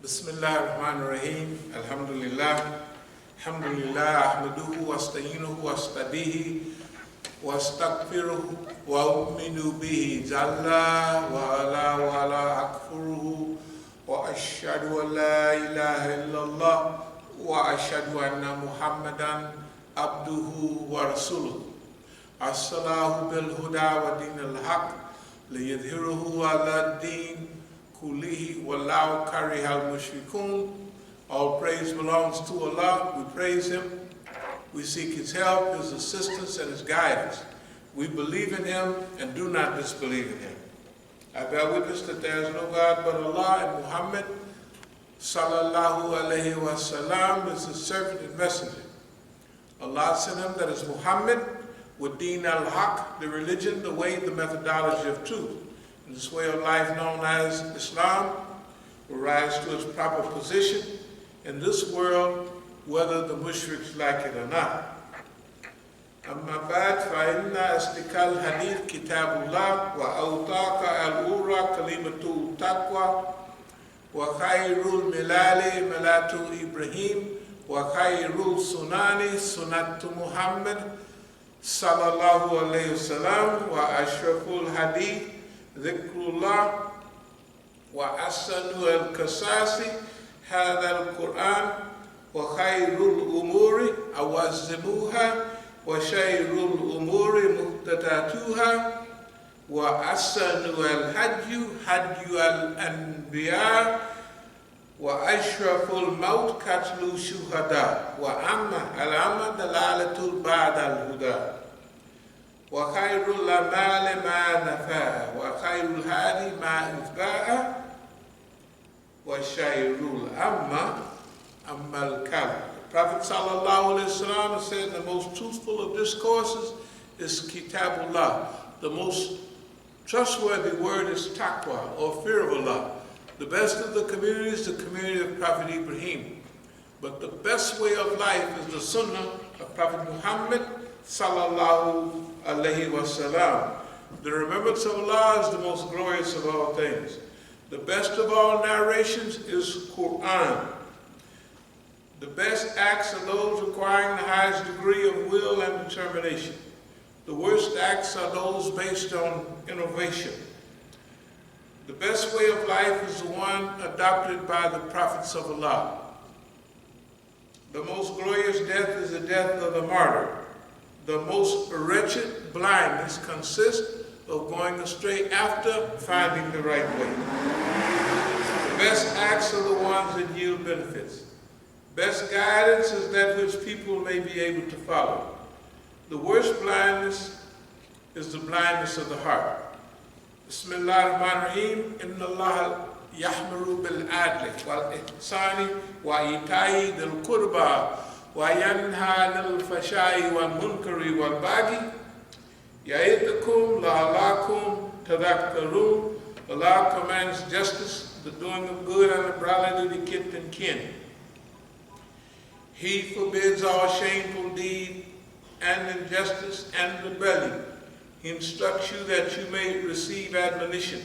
Bismillahirrahmanirrahim. Alhamdulillah. Alhamdulillah. Ahmaduhu wa asta'inuhu wa astadihi wa astaghfiruhu wa u'minu bihi jalla wa ala akfuruhu wa ashhadu an la ilaha illallah wa ashhadu anna Muhammadan abduhu wa rasuluhu. As-salahu bil huda wa dinil haq liyadhhiruhu ala din kulihi wallahu karihal mushrikun. All praise belongs to Allah. We praise Him. We seek His help, His assistance, and His guidance. We believe in Him and do not disbelieve in Him. I bear witness that there is no God but Allah, and Muhammad sallallahu alayhi wa sallam is His servant and messenger. Allah sent him, that is Muhammad, with Deen al-Haq, the religion, the way, the methodology of truth. And this way of life known as Islam will rise to its proper position in this world, whether the mushriks like it or not. أما بعد فإن أصدق الحديث كتاب الله وأوثق الأمور كلمة التقوى وخير الملال ملة إبراهيم وخير السنن سنة محمد صلى الله عليه وسلم وأشرف الحديث ذكر الله وأحسن القصص هذا القرآن وخير الأمور أوازنوها وشر الأمور محدثاتها وأحسن الهدي هدي الأنبياء وأشرف الموت قتل الشهداء وأما الأمر دلالة بعد الهدى وخير الأعمال ما نفع وخير الهادي ما إتباع وشر الأمة أما الكلام. Prophet sallallahu alaihi wasallam said the most truthful of discourses is Kitabullah. The most trustworthy word is taqwa, or fear of Allah. The best of the community is the community of Prophet Ibrahim. But the best way of life is the sunnah of Prophet Muhammad sallallahu alaihi wasallam. The remembrance of Allah is the most glorious of all things. The best of all narrations is Quran. The best acts are those requiring the highest degree of will and determination. The worst acts are those based on innovation. The best way of life is the one adopted by the prophets of Allah. The most glorious death is the death of the martyr. The most wretched blindness consists of going astray after finding the right way. The best acts are the ones that yield benefits. Best guidance is that which people may be able to follow. The worst blindness is the blindness of the heart. Bismillahirrahmanirrahim. Inna Allah yahmuru bil adli wal ihsani wa ita'i dil qurba wa yanha anil fashai wal munkari wal baghi ya'idukum la'alakum tadhakkarun. Allah commands justice, the doing of good, and the brotherly to kith and kin. He forbids all shameful deed and injustice and rebellion. He instructs you that you may receive admonition.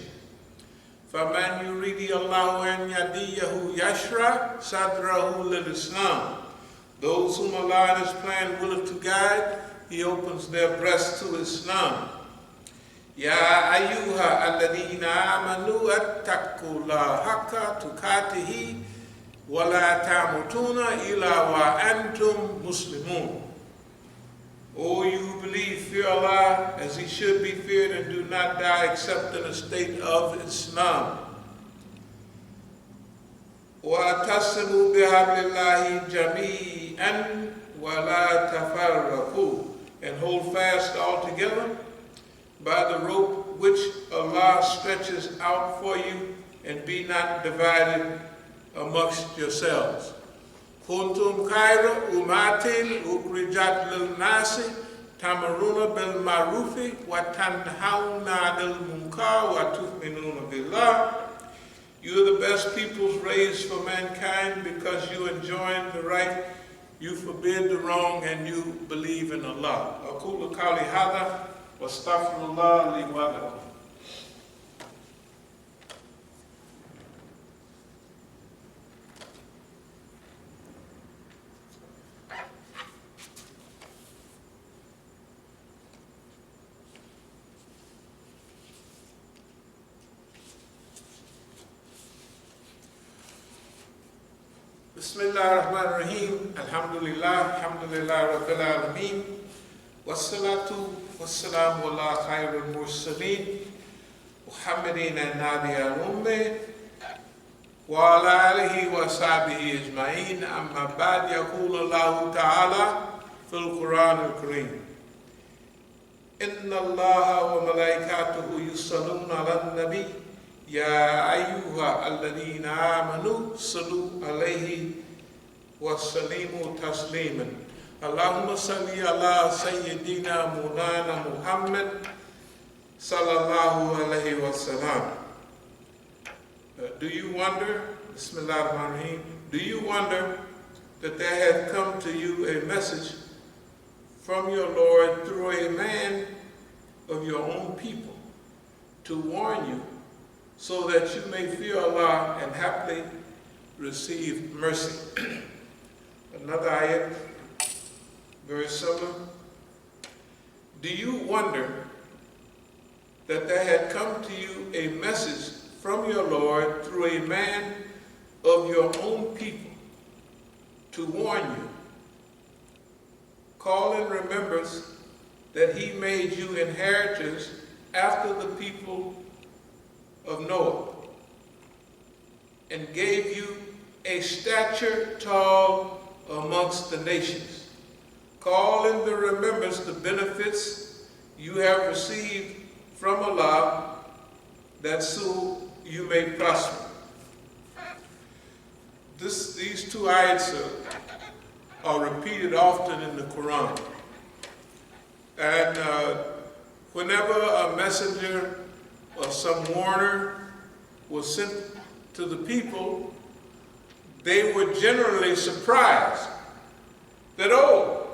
فَمَنْ يُرِيدِ اللَّهُ أَنْ يَهْدِيَهُ يَشْرَحْ صَدْرَهُ لِلْإِسْلَامِ. Those whom Allah in His plan willeth to guide, He opens their breasts to Islam. يَا أَيُّهَا الَّذِينَ آمَنُوا اتَّقُوا اللَّهَ حَقَّ تُقَاتِهِ وَلَا تَمُوتُونَ إِلَّا وَأَنْتُمْ مُسْلِمُونَ. O you who believe, fear Allah as He should be feared, and do not die except in a state of Islam. وَأَتَصِمُوا بِحَبْلِ اللَّهِ جَمِيعًا وَلَا تَفَرَّقُوا. And hold fast altogether by the rope which Allah stretches out for you, and be not divided amongst yourselves. Kuntum khayra ummatin ukhrijat lil nasi ta'muruna bil ma'rufi wa tanhauna 'anil munkar wa tu'minuna billah. You are the best peoples raised for mankind, because you enjoin the right, you forbid the wrong, and you believe in Allah. Aqulu qawli hadha wa astaghfirullah li wa lakum. Bismillahirrahmanirrahim. Alhamdulillah. Alhamdulillah Rabbil Alameen. Wassalatu wassalamu ala khairul mursaleen. Muhammadin an-Nabi al-Ummi. Wa ala alihi wa sahbihi ajma'in. Amma ba'd, yaqulu Allahu ta'ala fil Quran al-Kareem. Inna Allaha wa malaikatahu yusalluna ala nabi. Ya ayyuha alladhina amanu sallu alayhi wa sallimu tasliman. Allahumma salli ala sayyidina Maulana Muhammad sallallahu alayhi wa sallam. Do you wonder, Bismillahirrahmanirrahim, do you wonder that there had come to you a message from your Lord through a man of your own people to warn you, so that you may fear Allah and happily receive mercy? Another ayat, very similar. Do you wonder that there had come to you a message from your Lord through a man of your own people to warn you? Call in remembrance that he made you inheritors after the people of Noah, and gave you a stature tall amongst the nations. Call in the remembrance the benefits you have received from Allah, that so you may prosper. These two ayats are repeated often in the Quran. And whenever a messenger or some warner was sent to the people, they were generally surprised that, oh,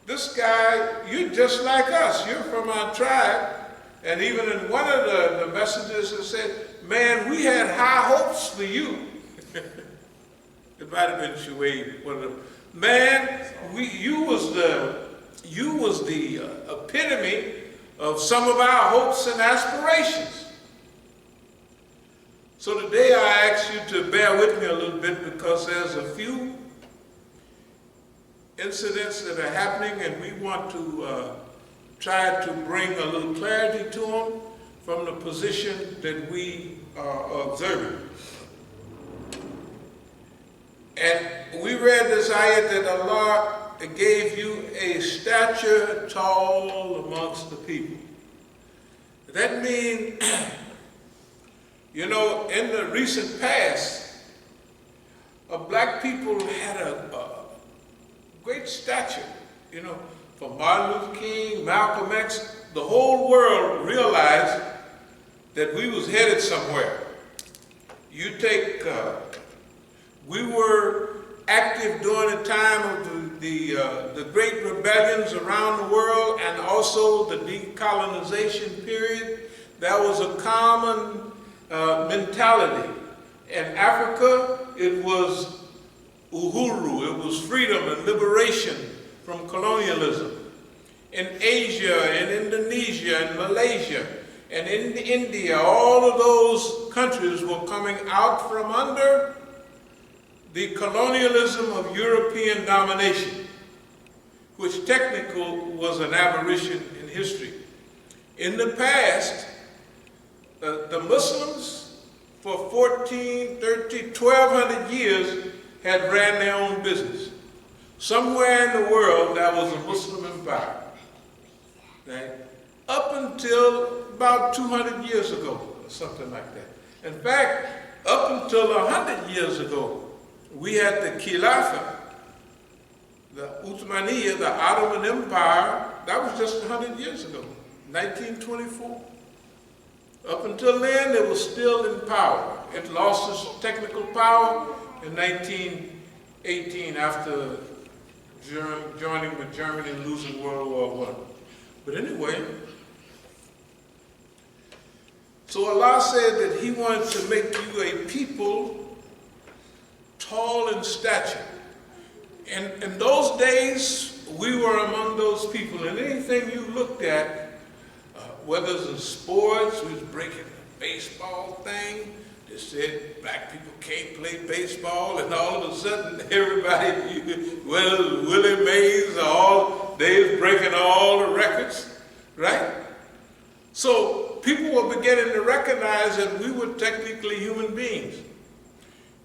this guy, you're just like us, you're from our tribe. And even in one of the messengers said, man, we had high hopes for you. It might have been Shuaib, one of them. Man, you was the epitome of some of our hopes and aspirations. So today I ask you to bear with me a little bit, because there's a few incidents that are happening, and we want to try to bring a little clarity to them from the position that we are observing. And we read this ayat that Allah gave you a stature tall amongst the people. That means, you know, in the recent past, black people had a great stature. You know, from Martin Luther King, Malcolm X, the whole world realized that we was headed somewhere. You take, we were active during the time of the great rebellions around the world, and also the decolonization period. That was a common mentality. In Africa, it was uhuru, it was freedom and liberation from colonialism. In Asia, in Indonesia, in Malaysia, and in India, all of those countries were coming out from under the colonialism of European domination, which technically was an aberration in history. In the past, the Muslims for 14, 13, 1,200 years had ran their own business. Somewhere in the world there was a Muslim empire. Right? Up until about 200 years ago, or something like that. In fact, up until 100 years ago, we had the Khilafah, the Uthmaniyya, the Ottoman Empire. That was just 100 years ago, 1924. Up until then, it was still in power. It lost its technical power in 1918 after joining with Germany and losing World War I. But anyway, so Allah said that He wanted to make you a people tall in stature. And in those days, we were among those people. And anything you looked at, whether it's in sports, we was breaking the baseball thing, They said black people can't play baseball, and all of a sudden everybody, well, Willie Mays, they was breaking all the records, right? So people were beginning to recognize that we were technically human beings.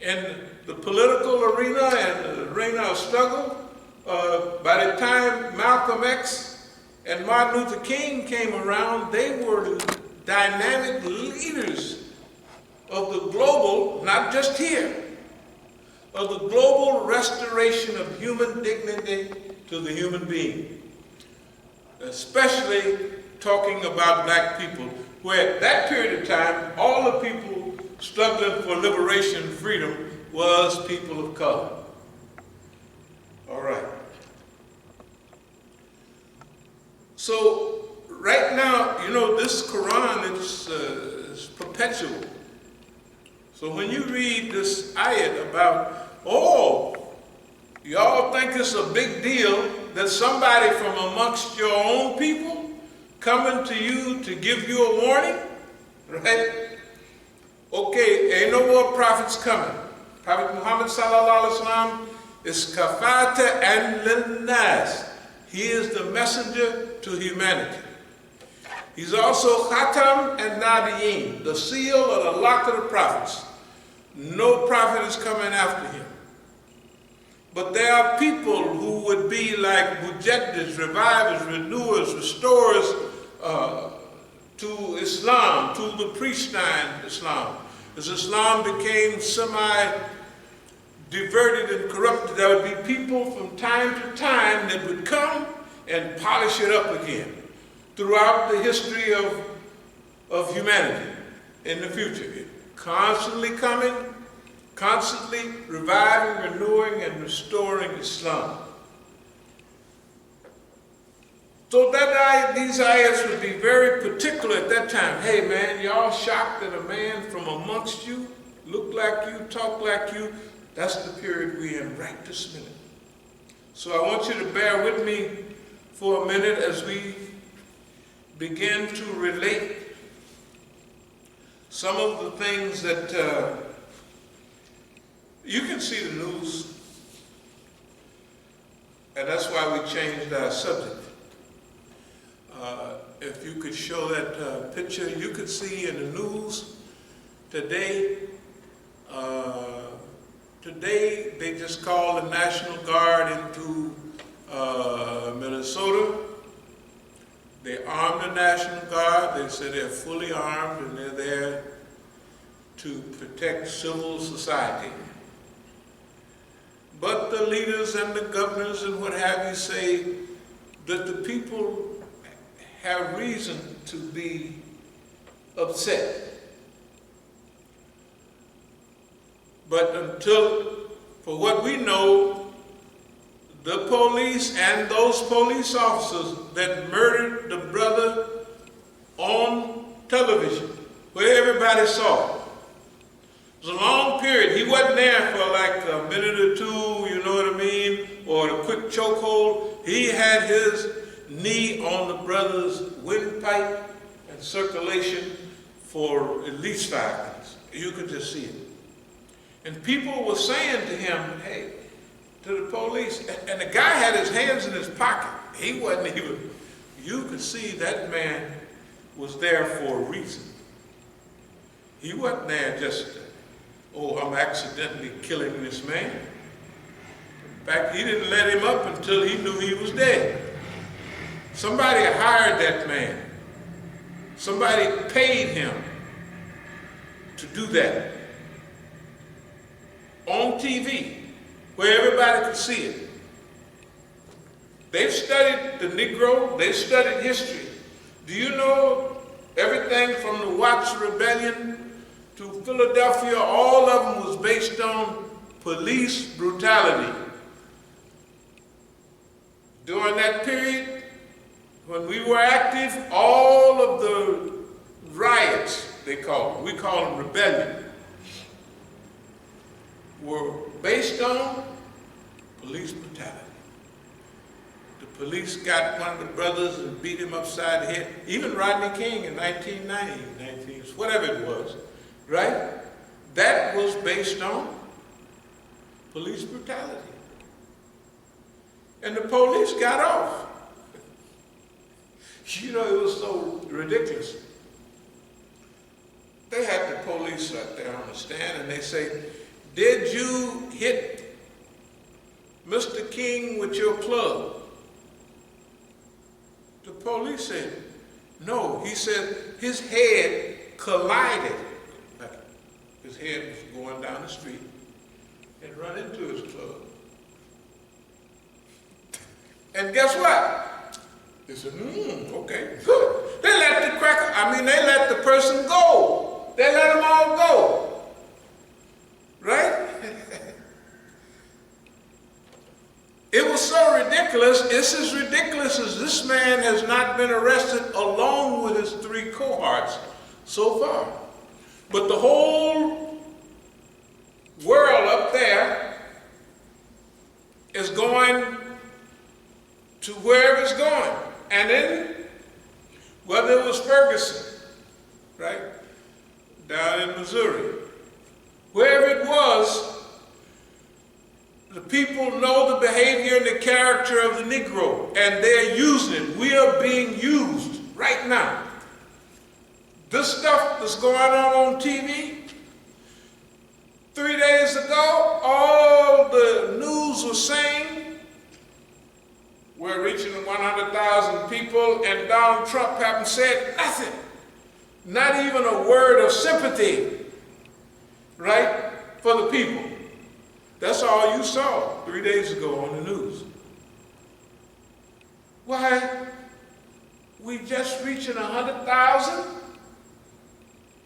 In the political arena and the arena of struggle, by the time Malcolm X and Martin Luther King came around, they were dynamic leaders of the global, not just here, of the global restoration of human dignity to the human being. Especially talking about black people, where at that period of time, all the people struggling for liberation and freedom was people of color. All right. So right now, you know, this Quran is perpetual. So when you read this ayat about, oh, y'all think it's a big deal that somebody from amongst your own people coming to you to give you a warning, right? Okay, ain't no more prophets coming. Prophet Muhammad sallallahu alaihi wasallam is kafata and linnas. He is the messenger to humanity. He's also khatam and nabiyyin, the seal or the lock of the prophets. No prophet is coming after him. But there are people who would be like mujaddis, revivers, renewers, restorers to Islam, to the Pristine Islam. As Islam became semi-diverted and corrupted, there would be people from time to time that would come and polish it up again throughout the history of humanity in the future. Constantly coming, constantly reviving, renewing, and restoring Islam. So these ayats would be very particular at that time. Hey man, y'all shocked that a man from amongst you, look like you, talk like you. That's the period we're in right this minute. So I want you to bear with me for a minute as we begin to relate some of the things that you can see the news, and that's why we changed our subject. If you could show that picture, you could see in the news today, today they just called the National Guard into Minnesota. They armed the National Guard. They said they're fully armed and they're there to protect civil society. But the leaders and the governors and what have you say that the people have reason to be upset. But for what we know, the police and those police officers that murdered the brother on television, where everybody saw it. It was a long period. He wasn't there for like a minute or two, you know what I mean, or a quick chokehold. He had his knee on the brother's windpipe and circulation for at least 5 minutes. You could just see it. And people were saying to him, hey, to the police, and the guy had his hands in his pocket. He wasn't even, you could see that man was there for a reason. He wasn't there just, oh, I'm accidentally killing this man. In fact, he didn't let him up until he knew he was dead. Somebody hired that man. Somebody paid him to do that. On TV, where everybody could see it. They've studied the Negro, they've studied history. Do you know everything from the Watts Rebellion to Philadelphia, all of them was based on police brutality. During that period, when we were active, all of the riots, they call them, we call them rebellion, were based on police brutality. The police got one of the brothers and beat him upside the head. Even Rodney King in 1990, whatever it was, right? that was based on police brutality. And the police got off. You know, it was so ridiculous. They had the police out there on the stand and they say, "Did you hit Mr. King with your club?" The police said, "No." He said his head collided. His head was going down the street and run into his club. And guess what? They said, okay, good. They let the person go. They let them all go. Right? It was so ridiculous. It's as ridiculous as this man has not been arrested along with his 3 cohorts so far. But the whole world up there is going to wherever it's going. And then, whether it was Ferguson, right, down in Missouri, wherever it was, the people know the behavior and the character of the Negro, and they're using it. We are being used right now. This stuff that's going on TV, 3 days ago, all the news was saying we're reaching 100,000 people, and Donald Trump haven't said nothing, not even a word of sympathy, right, for the people. That's all you saw 3 days ago on the news. Why? We just reaching 100,000?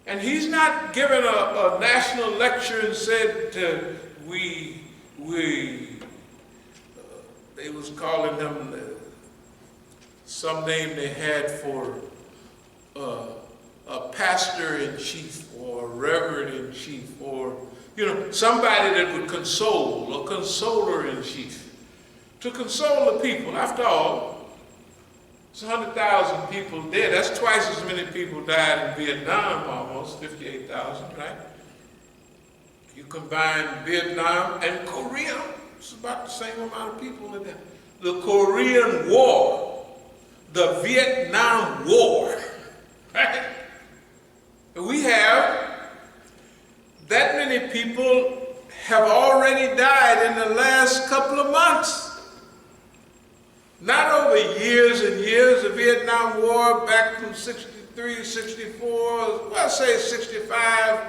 And he's not given a national lecture and said they was calling him some name they had for a pastor-in-chief or a reverend-in-chief, or somebody that would console, a consoler-in-chief, to console the people. After all, it's 100,000 people dead. That's twice as many people died in Vietnam, almost 58,000, right? You combine Vietnam and Korea, it's about the same amount of people in there. The Korean War, the Vietnam War, right? We have that many people have already died in the last couple of months. Not over years and years. The Vietnam War back from 63, 64, well, say 65,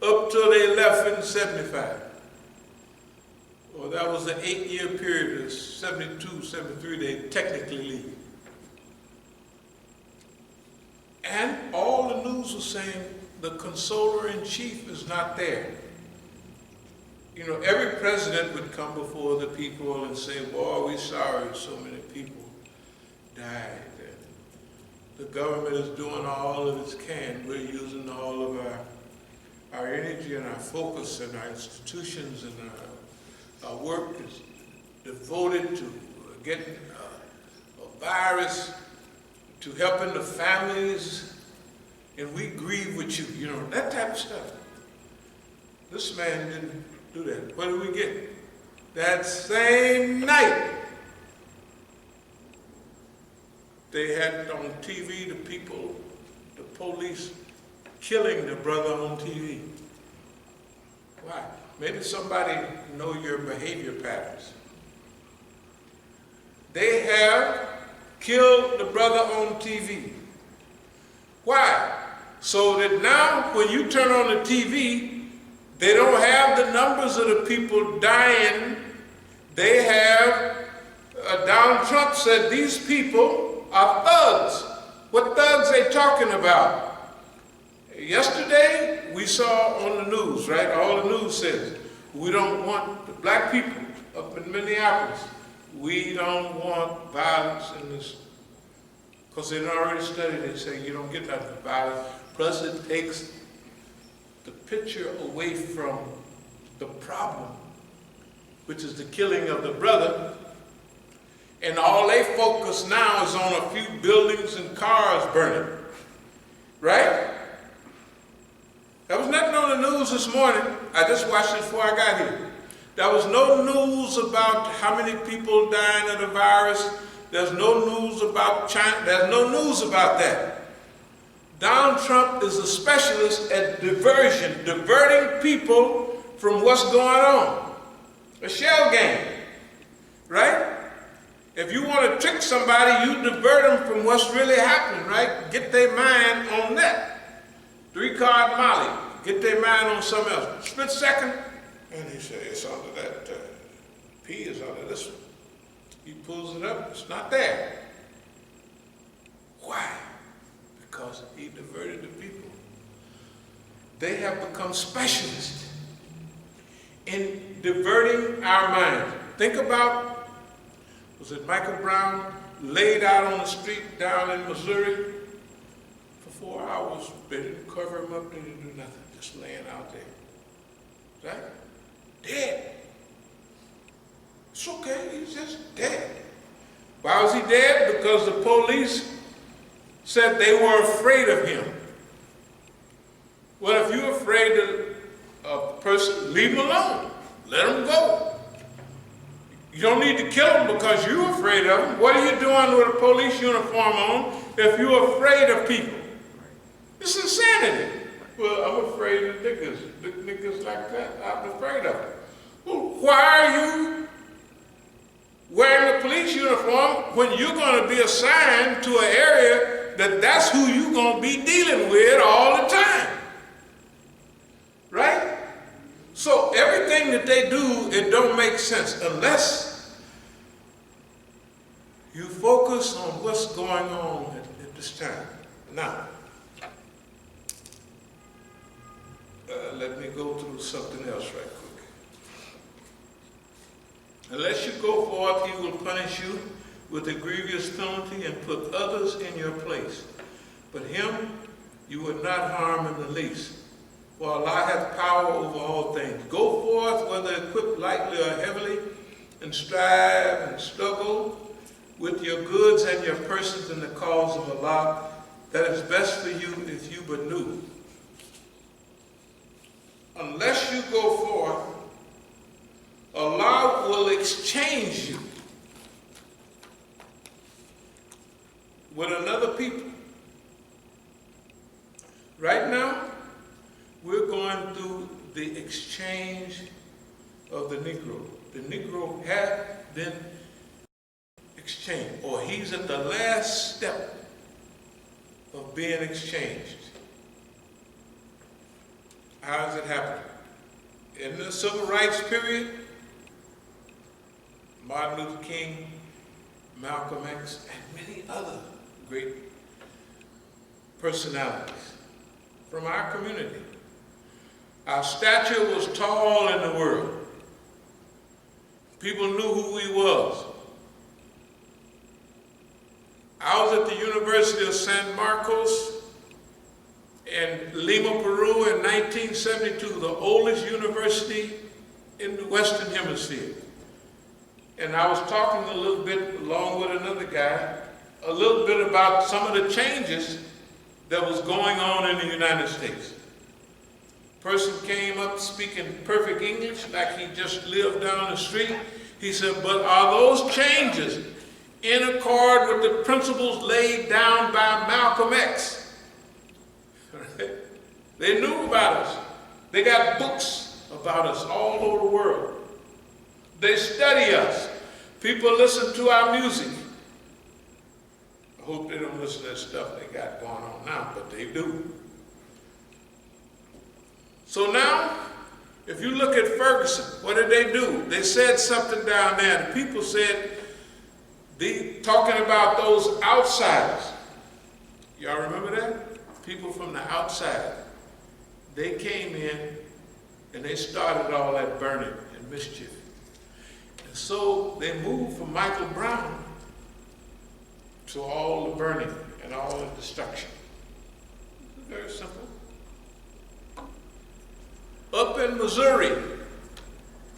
up till they left in 75. Well, that was an 8-year period. 72, 73, they technically leave. And all the news was saying the consoler-in-chief is not there. Every president would come before the people and say, "Boy, we're sorry so many people died. And the government is doing all of its can. We're using all of our energy and our focus and our institutions and our work is devoted to getting a virus, to helping the families, and we grieve with you," that type of stuff. This man didn't do that. What did we get? That same night, they had on TV the people, the police killing the brother on TV. Why? Maybe somebody know your behavior patterns. They have killed the brother on TV. Why? So that now when you turn on the TV, they don't have the numbers of the people dying. They have, Donald Trump said these people are thugs. What thugs they talking about? Yesterday, we saw on the news, right? All the news says, we don't want the black people up in Minneapolis. We don't want violence in this. Because they already studied, they say you don't get that violence. Plus it takes the picture away from the problem, which is the killing of the brother. And all they focus now is on a few buildings and cars burning, right? There was nothing on the news this morning. I just watched it before I got here. There was no news about how many people dying of the virus. There's no news about China. There's no news about that. Donald Trump is a specialist at diverting people from what's going on. A shell game, right? If you want to trick somebody, you divert them from what's really happening, right? Get their mind on that. 3-card Molly, get their mind on something else. Split second, and he said, it's under that, P is under this one. He pulls it up, it's not there. Why? Because he diverted the people. They have become specialists in diverting our minds. Think about, was it Michael Brown laid out on the street down in Missouri for 4 hours? They didn't cover him up, they didn't do nothing, just laying out there. Right? Dead. It's okay, he's just dead. Why was he dead? Because the police said they were afraid of him. Well, if you're afraid of a person, leave him alone. Let him go. You don't need to kill him because you're afraid of him. What are you doing with a police uniform on if you're afraid of people? It's insanity. Well, I'm afraid of niggas like that. I'm afraid of them. Well, why are you wearing a police uniform when you're going to be assigned to an area that's who you're going to be dealing with all the time? Right? So everything that they do, it don't make sense unless you focus on what's going on at this time. Now, let me go through something else right quick. Unless you go forth, he will punish you with a grievous penalty and put others in your place. But him you would not harm in the least. For Allah hath power over all things. Go forth, whether equipped lightly or heavily, and strive and struggle with your goods and your persons in the cause of Allah. That is best for you if you but knew. Unless you go forth, Allah will exchange you with another people. Right now, we're going through the exchange of the Negro. The Negro has been exchanged, or he's at the last step of being exchanged. How does it happen? In the civil rights period, Martin Luther King, Malcolm X, and many other great personalities from our community. Our stature was tall in the world. People knew who he was. I was at the University of San Marcos in Lima, Peru in 1972, the oldest university in the Western Hemisphere. And I was talking a little bit, along with another guy, a little bit about some of the changes that was going on in the United States. Person came up speaking perfect English, like he just lived down the street. He said, but are those changes in accord with the principles laid down by Malcolm X? They knew about us. They got books about us all over the world. They study us. People listen to our music. I hope they don't listen to that stuff they got going on now, but they do. So now, if you look at Ferguson, what did they do? They said something down there. The people said, talking about those outsiders. Y'all remember that? People from the outside. They came in and they started all that burning and mischief. And so they moved from Michael Brown to all the burning and all the destruction. It's very simple. Up in Missouri,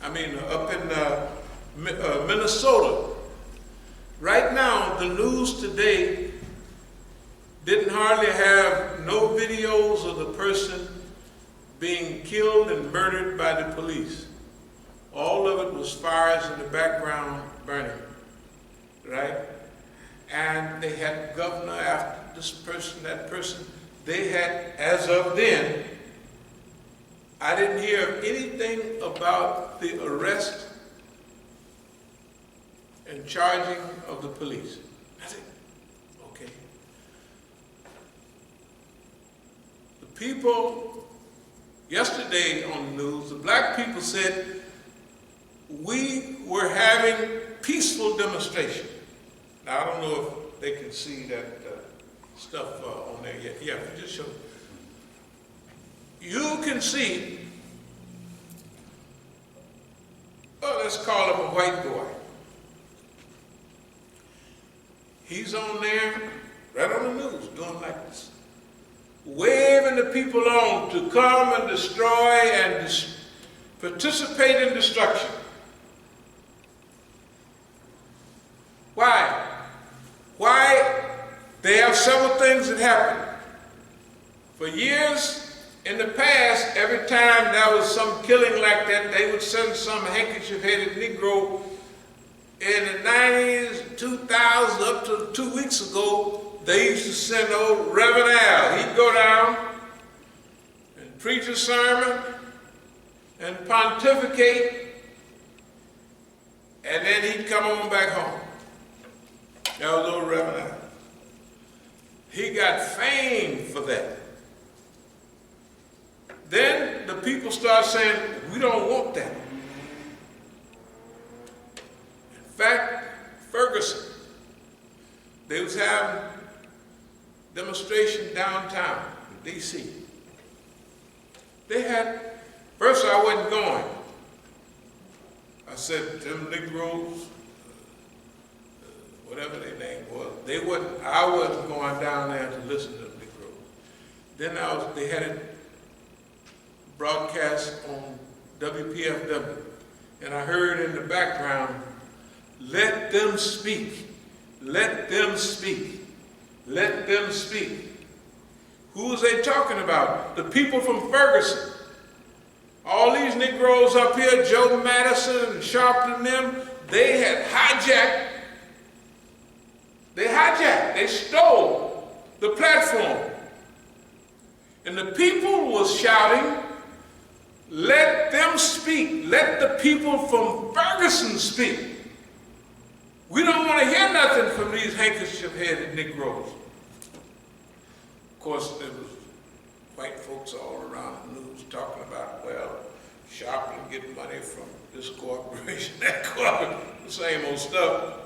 up in Minnesota, right now the news today didn't hardly have no videos of the person being killed and murdered by the police. All of it was fires in the background burning, right? And they had governor after this person, that person. They had, as of then, I didn't hear of anything about the arrest and charging of the police. I said, okay. The people, yesterday on the news, the black people said, we were having peaceful demonstration. Now, I don't know if they can see that stuff on there yet. Yeah, just show. You can see, let's call him a white boy. He's on there, right on the news, doing like this, waving the people on to come and destroy and participate in destruction. Why? Why? They have several things that happen. For years in the past, every time there was some killing like that, they would send some handkerchief-headed Negro. In the 90s, 2000, up to 2 weeks ago, they used to send old Reverend Al. He'd go down and preach a sermon and pontificate, and then he'd come on back home. That was old Reverend Al. He got fame for that. Then the people start saying, we don't want that. In fact, Ferguson, they was having demonstration downtown in D.C. They had, first I wasn't going. I said, them Negroes, whatever their name was, I wasn't going down there to listen to them Negroes. Then they had it broadcast on WPFW, and I heard in the background, let them speak, let them speak, let them speak. Who was they talking about? The people from Ferguson. All these Negroes up here, Joe Madison and Sharpton and them, they had hijacked, they stole the platform. And the people was shouting, let them speak, let the people from Ferguson speak. We don't want to hear nothing from these handkerchief-headed Negroes. Of course, there was white folks all around the news talking about, well, Sharpton getting money from this corporation, that corporation, the same old stuff.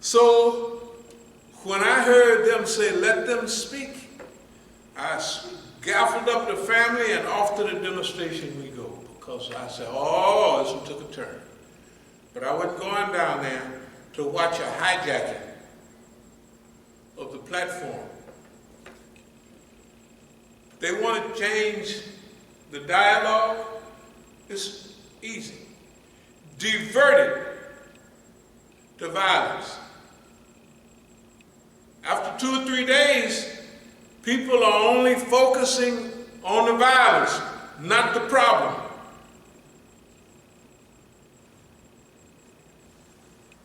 So when I heard them say, let them speak, I gaffled up the family and off to the demonstration we go, because I said, oh, this one took a turn. But I wasn't going down there to watch a hijacking of the platform. They want to change the dialogue. It's easy. Divert it to violence. After 2 or 3 days, people are only focusing on the violence, not the problem.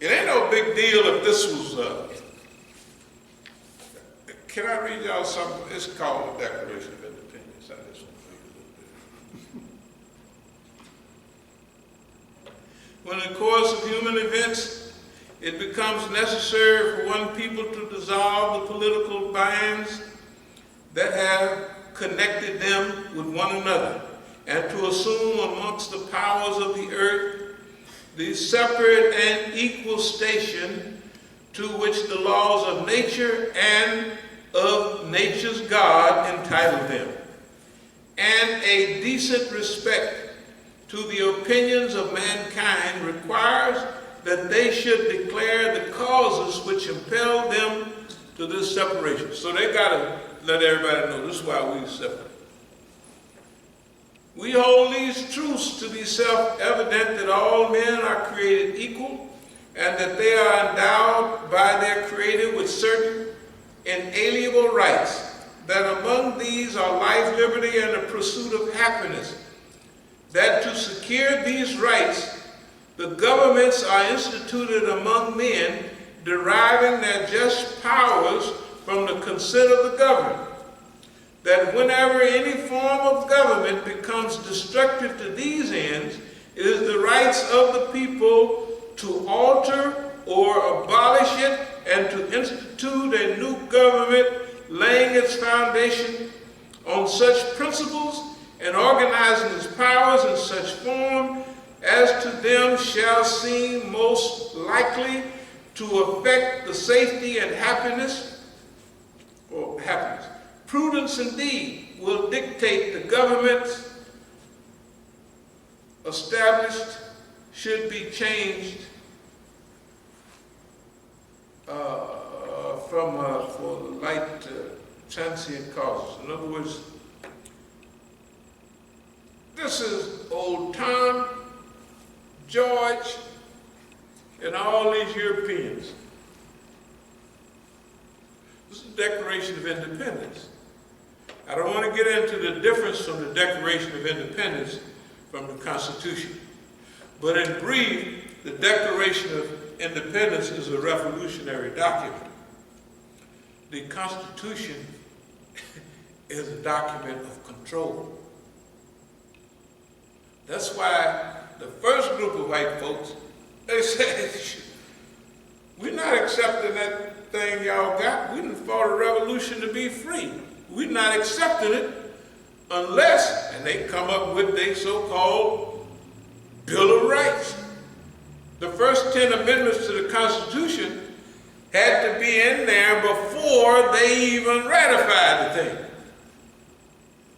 It ain't no big deal if this was, can I read y'all something? It's called the Declaration of Independence. I just want to read a little bit. When in the course of human events, it becomes necessary for one people to dissolve the political binds that have connected them with one another, and to assume amongst the powers of the earth the separate and equal station to which the laws of nature and of nature's God entitle them, and a decent respect to the opinions of mankind requires that they should declare the causes which impel them to this separation. So they got to let everybody know this is why we separate. We hold these truths to be self-evident that all men are created equal and that they are endowed by their Creator with certain inalienable rights, that among these are life, liberty, and the pursuit of happiness, that to secure these rights, the governments are instituted among men, deriving their just powers from the consent of the governed, that whenever any form of government becomes destructive to these ends, it is the rights of the people to alter or abolish it and to institute a new government, laying its foundation on such principles and organizing its powers in such form as to them shall seem most likely to affect the safety and happiness. Prudence indeed will dictate the governments established should be changed for light transient causes. In other words, this is old Tom, George, and all these Europeans. This is the Declaration of Independence. I don't want to get into the difference from the Declaration of Independence from the Constitution. But in brief, the Declaration of Independence is a revolutionary document. The Constitution is a document of control. That's why the first group of white folks, they said, we're not accepting that thing y'all got. We done fought a revolution to be free. We're not accepting it unless, and they come up with their so-called Bill of Rights. The first 10 amendments to the Constitution had to be in there before they even ratified the thing.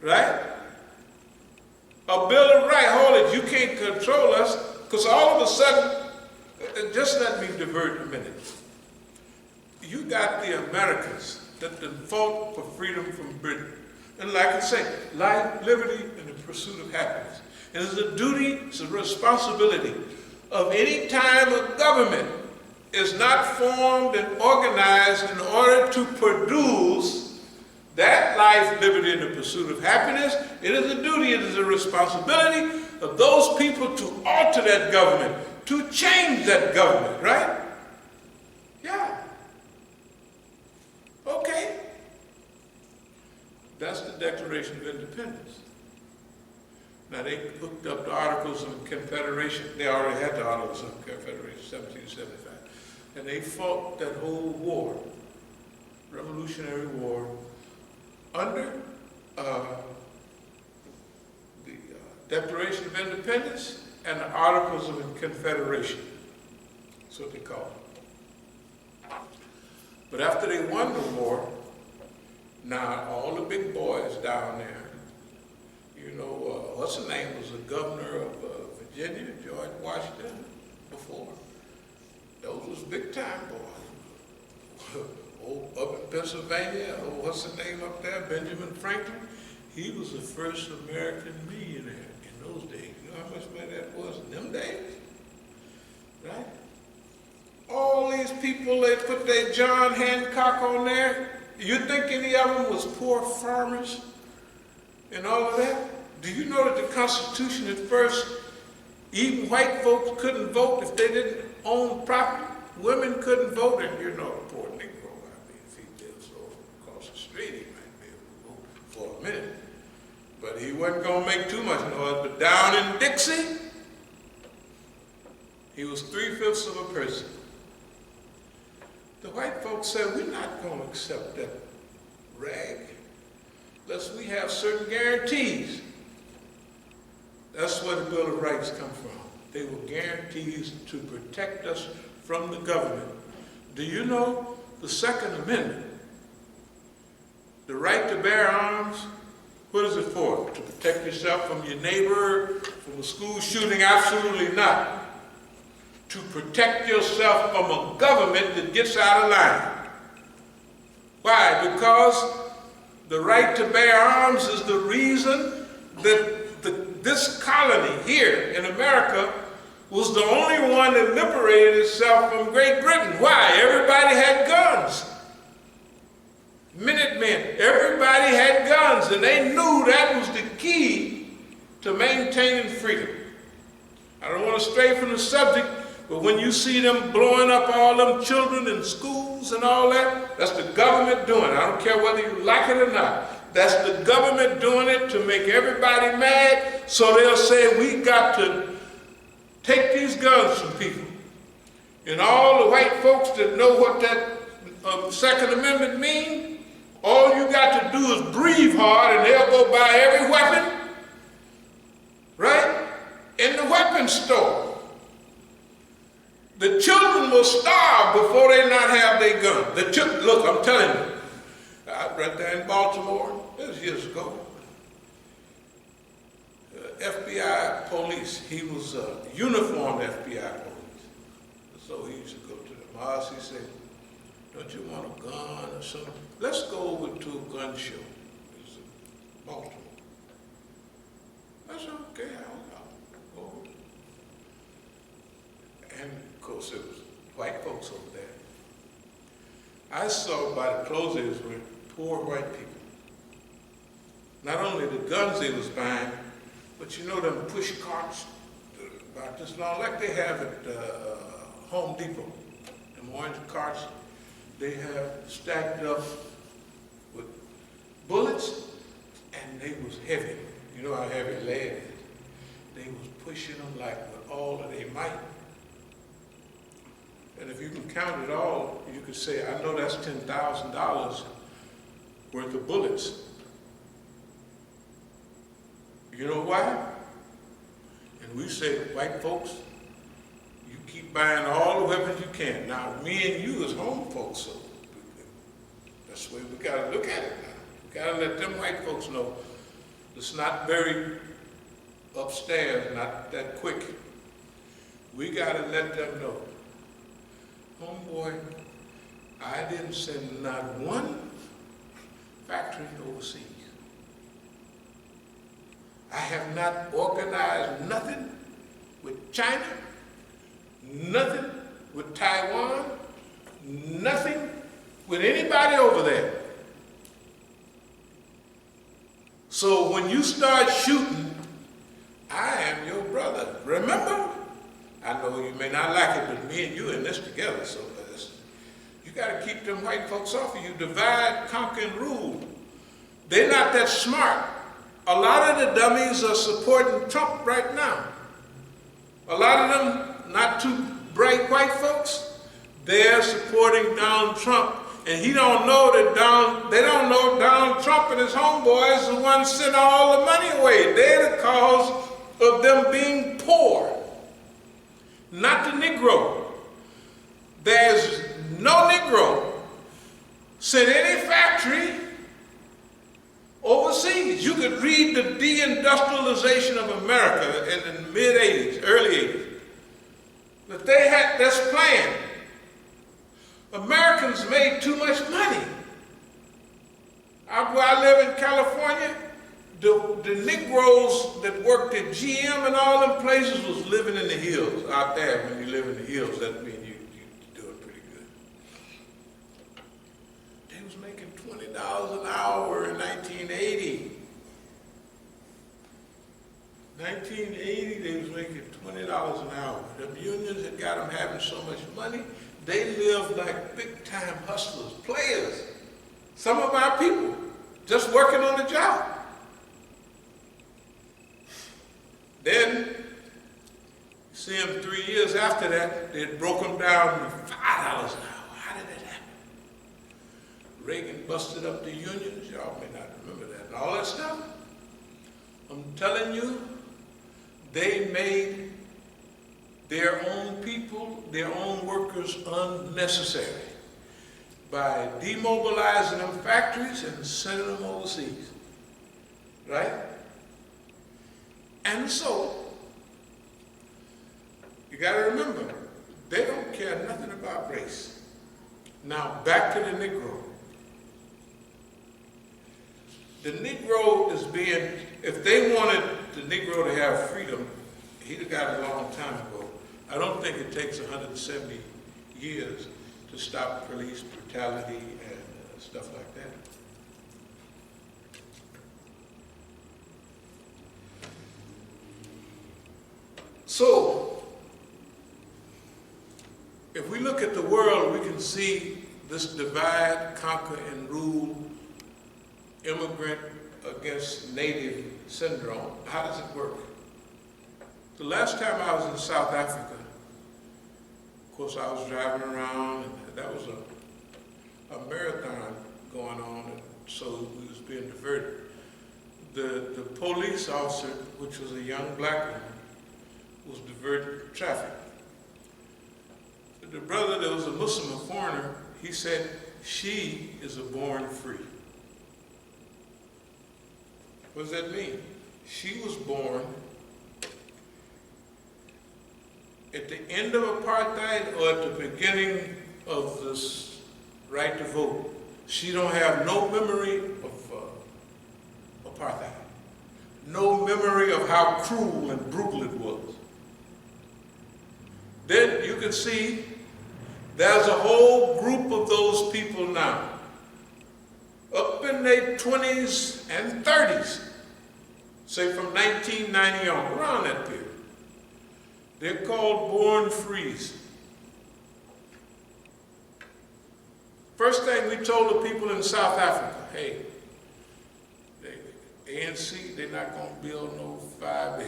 Right? A Bill of Rights, hold it, you can't control us, because all of a sudden, just let me divert a minute. You got the Americans that fought for freedom from Britain. And like I say, life, liberty, and the pursuit of happiness. And it's a duty, it's a responsibility of any time a government is not formed and organized in order to produce that life, liberty, and the pursuit of happiness. It is a duty, it is a responsibility of those people to alter that government, to change that government, right? Yeah. Okay. That's the Declaration of Independence. Now they hooked up the Articles of Confederation. They already had the Articles of Confederation, 1775. And they fought that whole war, Revolutionary War, under the Declaration of Independence and the Articles of Confederation. That's what they call it. But after they won the war, now all the big boys down there, you know, what's the name, was the governor of Virginia, George Washington, before. Those was big time boys. Up in Pennsylvania, what's the name up there, Benjamin Franklin? He was the first American millionaire in those days. You know how much money that was in them days? Right? All these people, they put their John Hancock on there. You think any of them was poor farmers and all of that? Do you know that the Constitution at first, even white folks couldn't vote if they didn't own property? Women couldn't vote, and you know, the poor Negro, I mean, if he lived so across the street, he might be able to vote for a minute. But he wasn't going to make too much noise. But down in Dixie, he was 3/5 of a person. The white folks said, we're not going to accept that rag unless we have certain guarantees. That's where the Bill of Rights come from. They were guarantees to protect us from the government. Do you know the Second Amendment, the right to bear arms, what is it for? To protect yourself from your neighbor, from a school shooting? Absolutely not. To protect yourself from a government that gets out of line. Why? Because the right to bear arms is the reason that this colony here in America was the only one that liberated itself from Great Britain. Why? Everybody had guns. Minutemen. Everybody had guns, and they knew that was the key to maintaining freedom. I don't want to stray from the subject, but when you see them blowing up all them children in schools and all that, that's the government doing it. I don't care whether you like it or not. That's the government doing it to make everybody mad, so they'll say, we got to take these guns from people. And all the white folks that know what that Second Amendment means, all you got to do is breathe hard and they'll go buy every weapon, right, in the weapons store. The children will starve before they not have their gun. Look, I'm telling you, I read there in Baltimore, this was years ago, FBI police, he was a uniformed FBI police. So he used to go to the mosque, he said, don't you want a gun or something? Let's go over to a gun show. It was in Baltimore. I said, okay, I'll go over. And of course it was white folks over there. I saw by the clothes they was wearing, poor white people. Not only the guns they was buying, but you know them push carts about this long, like they have at Home Depot. Them orange carts, they have stacked up with bullets, and they was heavy. You know how heavy lead is. They was pushing them like with all of their might. And if you can count it all, you could say, I know that's $10,000 worth of bullets. You know why? And we say, white folks, you keep buying all the weapons you can. Now, me and you as home folks, so that's the way we got to look at it now. We got to let them white folks know it's not very upstairs, not that quick. We got to let them know, homeboy, I didn't send not one factory overseas. I have not organized nothing with China, nothing with Taiwan, nothing with anybody over there. So when you start shooting, I am your brother. Remember? I know you may not like it, but me and you in this together. So you got to keep them white folks off of you. Divide, conquer, and rule. They're not that smart. A lot of the dummies are supporting Trump right now. A lot of them, not too bright white folks, they're supporting Donald Trump. And he don't know that they don't know Donald Trump and his homeboys are the ones sending all the money away. They're the cause of them being poor, not the Negro. There's no Negro sent any factory overseas. You could read the deindustrialization of America in the mid-'80s, early 80s. But they had this plan. Americans made too much money. Where I live in California, the Negroes that worked at GM and all them places was living in the hills. Out there, when you live in the hills, that means you're doing pretty good. They was making $20 an hour in 1980. 1980, they was making $20 an hour. The unions had got them having so much money, they lived like big-time hustlers, players. Some of our people just working on the job. Then, see them 3 years after that, they broke them down to $5 an hour. How did that happen? Reagan busted up the unions. Y'all may not remember that and all that stuff. I'm telling you, they made their own people, their own workers unnecessary by demobilizing them factories and sending them overseas, right? And so, you got to remember, they don't care nothing about race. Now, back to the Negro. The Negro is being, if they wanted the Negro to have freedom, he'd have got it a long time ago. I don't think it takes 170 years to stop police brutality and stuff like that. So, if we look at the world, we can see this divide, conquer, and rule, immigrant against native syndrome. How does it work? The last time I was in South Africa, of course I was driving around, and that was a marathon going on, and so we was being diverted. The police officer, which was a young black woman, was diverting traffic. The brother that was a Muslim, a foreigner, he said, she is a born free. What does that mean? She was born at the end of apartheid or at the beginning of this right to vote. She don't have no memory of apartheid, no memory of how cruel and brutal it was. Then you can see there's a whole group of those people now, up in their 20s and 30s, say from 1990 on, around that period. They're called born frees. First thing we told the people in South Africa, hey, the ANC, they're not going to build no 5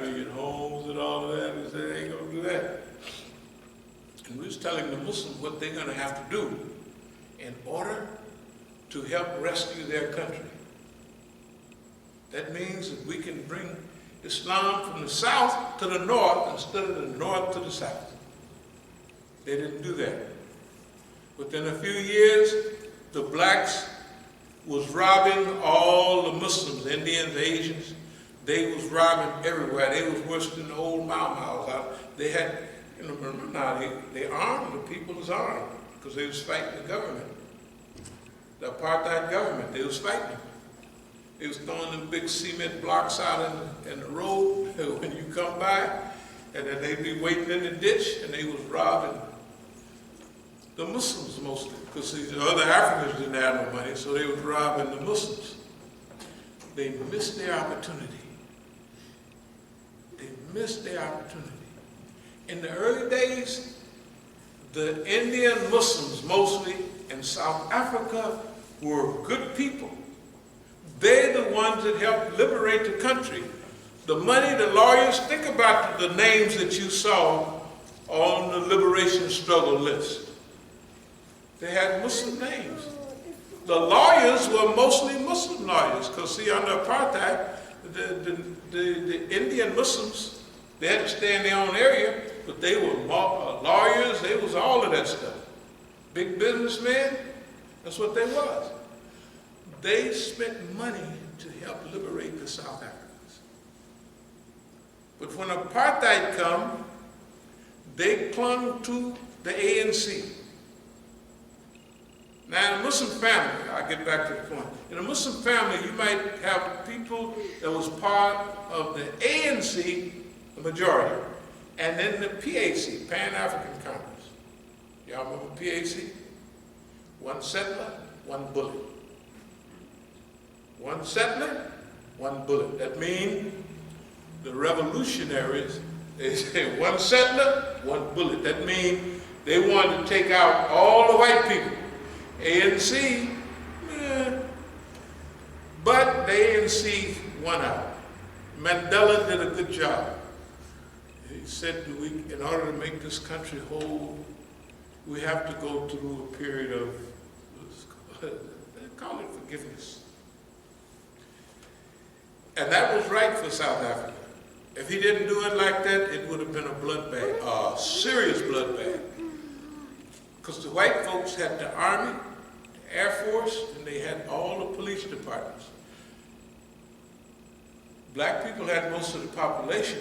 million homes and all of that. We said, they ain't going to do that. And we was telling the Muslims what they're going to have to do in order to help rescue their country. That means that we can bring Islam from the south to the north instead of the north to the south. They didn't do that. Within a few years, the blacks was robbing all the Muslims, Indians, Asians. They was robbing everywhere. They was worse than the old Mau. They had, remember now, they armed, the people was armed because they was fighting the government. The apartheid government, they was fighting them. They was throwing them big cement blocks out in the road when you come by, and then they'd be waiting in the ditch, and they was robbing the Muslims mostly, because the other Africans didn't have no money, so they was robbing the Muslims. They missed their opportunity. They missed their opportunity. In the early days, the Indian Muslims mostly in South Africa were good people. They're the ones that helped liberate the country. The money, the lawyers, think about the names that you saw on the liberation struggle list. They had Muslim names. The lawyers were mostly Muslim lawyers, because see, under apartheid, the Indian Muslims, they had to stay in their own area, but they were lawyers, they was all of that stuff. Big businessmen, that's what they was. They spent money to help liberate the South Africans. But when apartheid come, they clung to the ANC. Now, in a Muslim family, I'll get back to the point. In a Muslim family, you might have people that was part of the ANC, the majority, and then the PAC, Pan-African Congress. Y'all remember PAC? One settler, one bullet. One settler, one bullet. That means the revolutionaries, they say one settler, one bullet. That means they wanted to take out all the white people. ANC, but the ANC won out. Mandela did a good job. He said, in order to make this country whole, we have to go through a period of, they call it forgiveness. And that was right for South Africa. If he didn't do it like that, it would have been a bloodbath, a serious bloodbath. Because the white folks had the Army, the Air Force, and they had all the police departments. Black people had most of the population,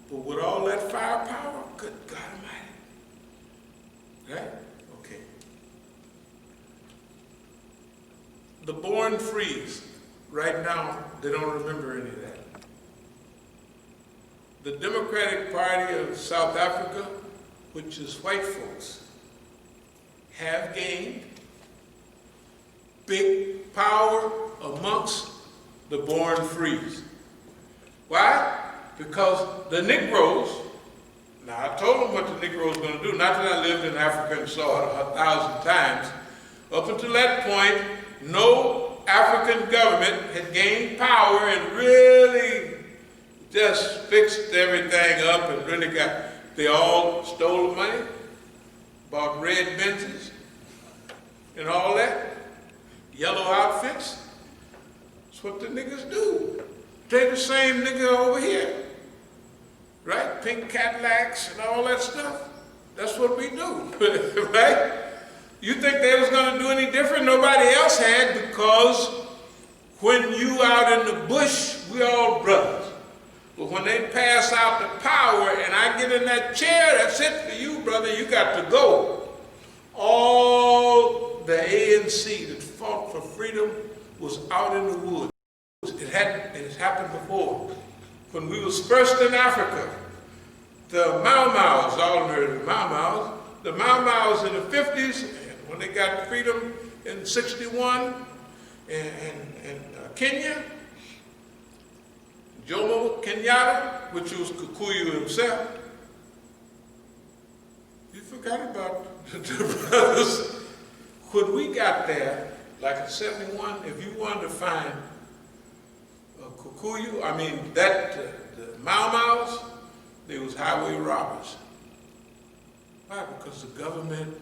but with all that firepower, good God Almighty. Right? Okay. The born frees, right now, they don't remember any of that. The Democratic Party of South Africa, which is white folks, have gained big power amongst the born frees. Why? Because the Negroes, now I told them what the Negroes were going to do, not that I lived in Africa and saw it 1,000 times. Up until that point, no African government had gained power and really just fixed everything up and really they all stole the money, bought red Benzes and all that, yellow outfits. That's what the niggas do. They the same nigga over here, right? Pink Cadillacs and all that stuff. That's what we do, right? You think they was gonna do any different? Nobody else had, because when you out in the bush, we all brothers. But when they pass out the power and I get in that chair, that's it for you, brother, you got to go. All the ANC that fought for freedom was out in the woods. It has happened before. When we was first in Africa, the Mau Mau's, all heard of the Mau Mau's in the 50s, and when they got freedom in 61, and Kenya, Jomo Kenyatta, which was Kikuyu himself. You forgot about the brothers. When we got there, like in 71, if you wanted to find Kikuyu, the Mau Mau's, they was highway robbers. Why? Because the government,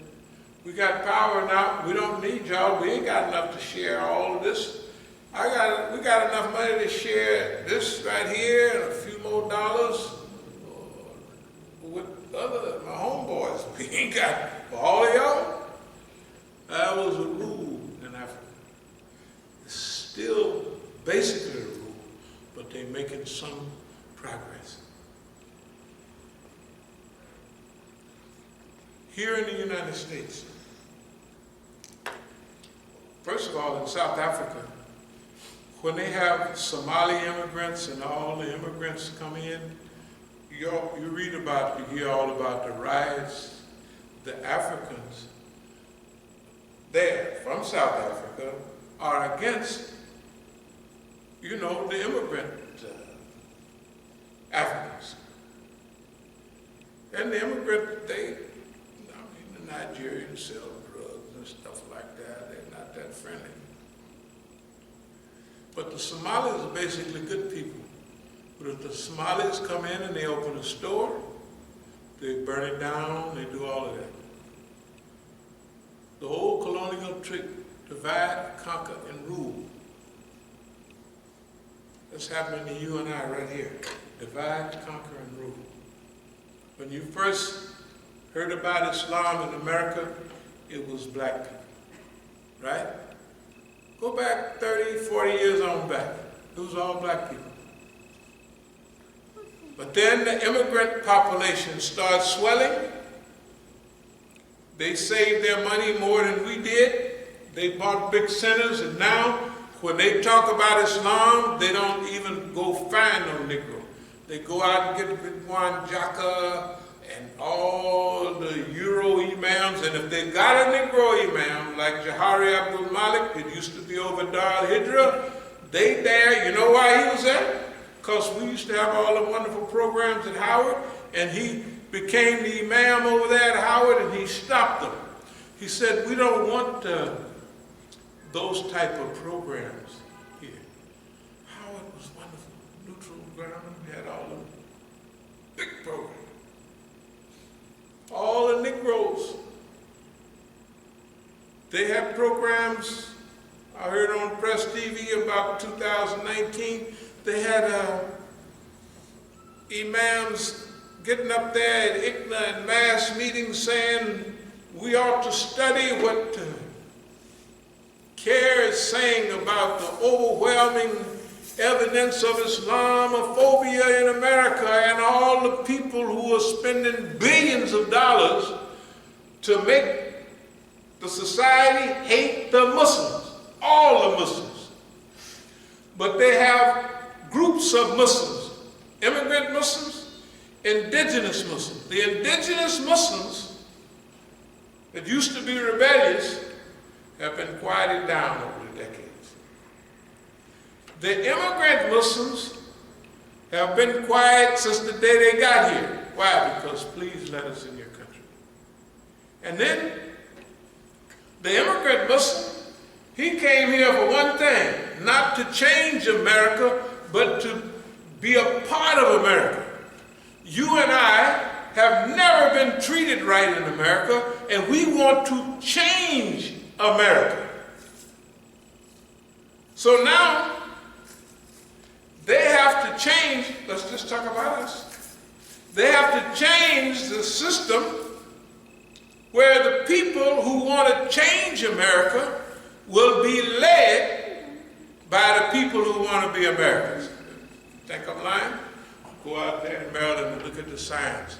we got power now, we don't need y'all, we ain't got enough to share all of this. We got enough money to share this right here and a few more dollars with my homeboys. We ain't got for all of y'all. That was a rule in Africa. It's still basically a rule, but they're making some progress. Here in the United States, first of all, in South Africa, when they have Somali immigrants and all the immigrants come in, you read about, you hear all about the riots. The Africans there from South Africa are against, the immigrant Africans. And the immigrant, the Nigerians sell drugs and stuff like that. They're not that friendly. But the Somalis are basically good people. But if the Somalis come in and they open a store, they burn it down, they do all of that. The old colonial trick, divide, conquer, and rule. That's happening to you and I right here. Divide, conquer, and rule. When you first heard about Islam in America, it was black people, right? Go back 30, 40 years on back. It was all black people. But then the immigrant population started swelling. They saved their money more than we did. They bought big centers, and now when they talk about Islam, they don't even go find no Negro. They go out and get Ridwan Jaka and all the Euro imams, and if they got a Negro imam like Jahari Abdul Malik, it used to be over Dar al-Hijra, they there, you know why he was there? Because we used to have all the wonderful programs at Howard, and he became the imam over there at Howard, and he stopped them. He said, we don't want those type of programs here. Howard was wonderful, neutral ground, we had all them big programs. All the Negroes, they have programs. I heard on Press TV about 2019, they had imams getting up there at ICNA and mass meetings saying we ought to study what CARE is saying about the overwhelming evidence of Islamophobia in America and all the people who are spending billions of dollars to make the society hate the Muslims, all the Muslims. But they have groups of Muslims, immigrant Muslims, indigenous Muslims. The indigenous Muslims that used to be rebellious have been quieted down. decades. The immigrant Muslims have been quiet since the day they got here. Why? Because please let us in your country. And then the immigrant Muslim, he came here for one thing, not to change America, but to be a part of America. You and I have never been treated right in America, and we want to change America. So now, they have to change, let's just talk about us. They have to change the system where the people who want to change America will be led by the people who want to be Americans. Think I'm lying? Go out there in Maryland and look at the signs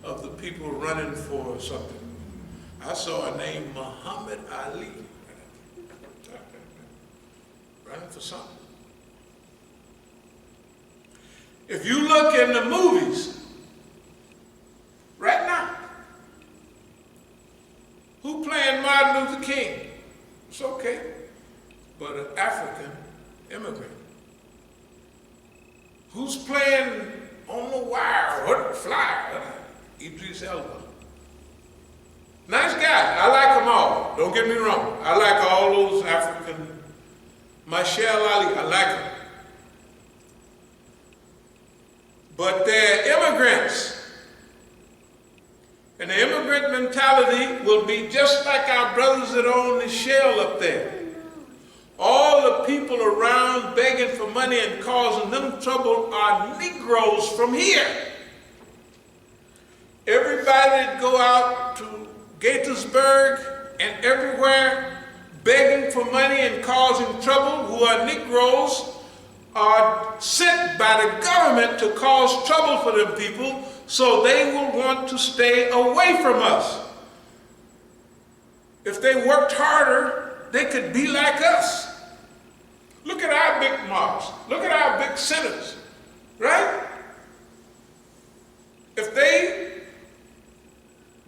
of the people running for something. I saw a name, Muhammad Ali, running for something. If you look in the movies, right now, who playing Martin Luther King? It's okay, but an African immigrant. Who's playing On the Wire or The Flyer? Idris Elba. Nice guy. I like them all. Don't get me wrong. I like all those African. Michelle Ali, I like them. But they're immigrants. And the immigrant mentality will be just like our brothers that own the shell up there. All the people around begging for money and causing them trouble are Negroes from here. Everybody that go out to Gaithersburg and everywhere begging for money and causing trouble, who are Negroes, are sent by the government to cause trouble for them people, so they will want to stay away from us. If they worked harder, they could be like us. Look at our big mosques. Look at our big centers, right? If they,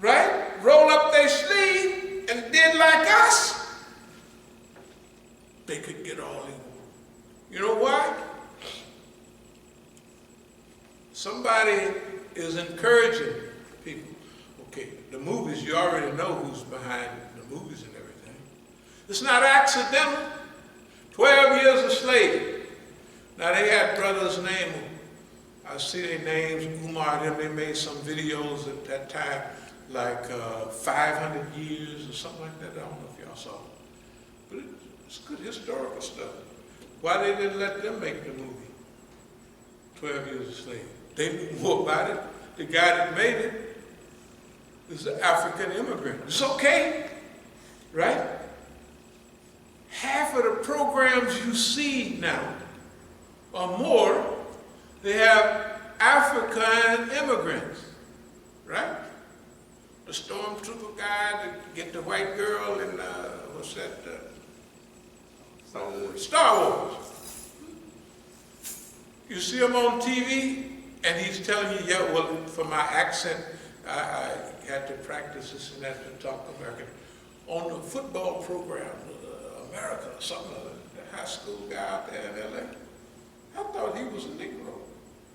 right, roll up their sleeve and did like us, they could get all they want. You know why? Somebody is encouraging people. Okay, the movies, you already know who's behind the movies and everything. It's not accidental. 12 years a slave. Now they had brothers named, I see their names, Umar, them, they made some videos at that time, like 500 years or something like that. I don't know if y'all saw it. But it's good historical stuff. Why they didn't let them make the movie, 12 Years a Slave? They knew more about it. The guy that made it is an African immigrant. It's okay, right? Half of the programs you see now, or more, they have African immigrants, right? The stormtrooper guy that get the white girl in, what's that? Star Wars. You see him on TV, and he's telling you, yeah, well, for my accent, I had to practice this and that to talk American. On the football program, America or something, the high school guy out there in LA, I thought he was a Negro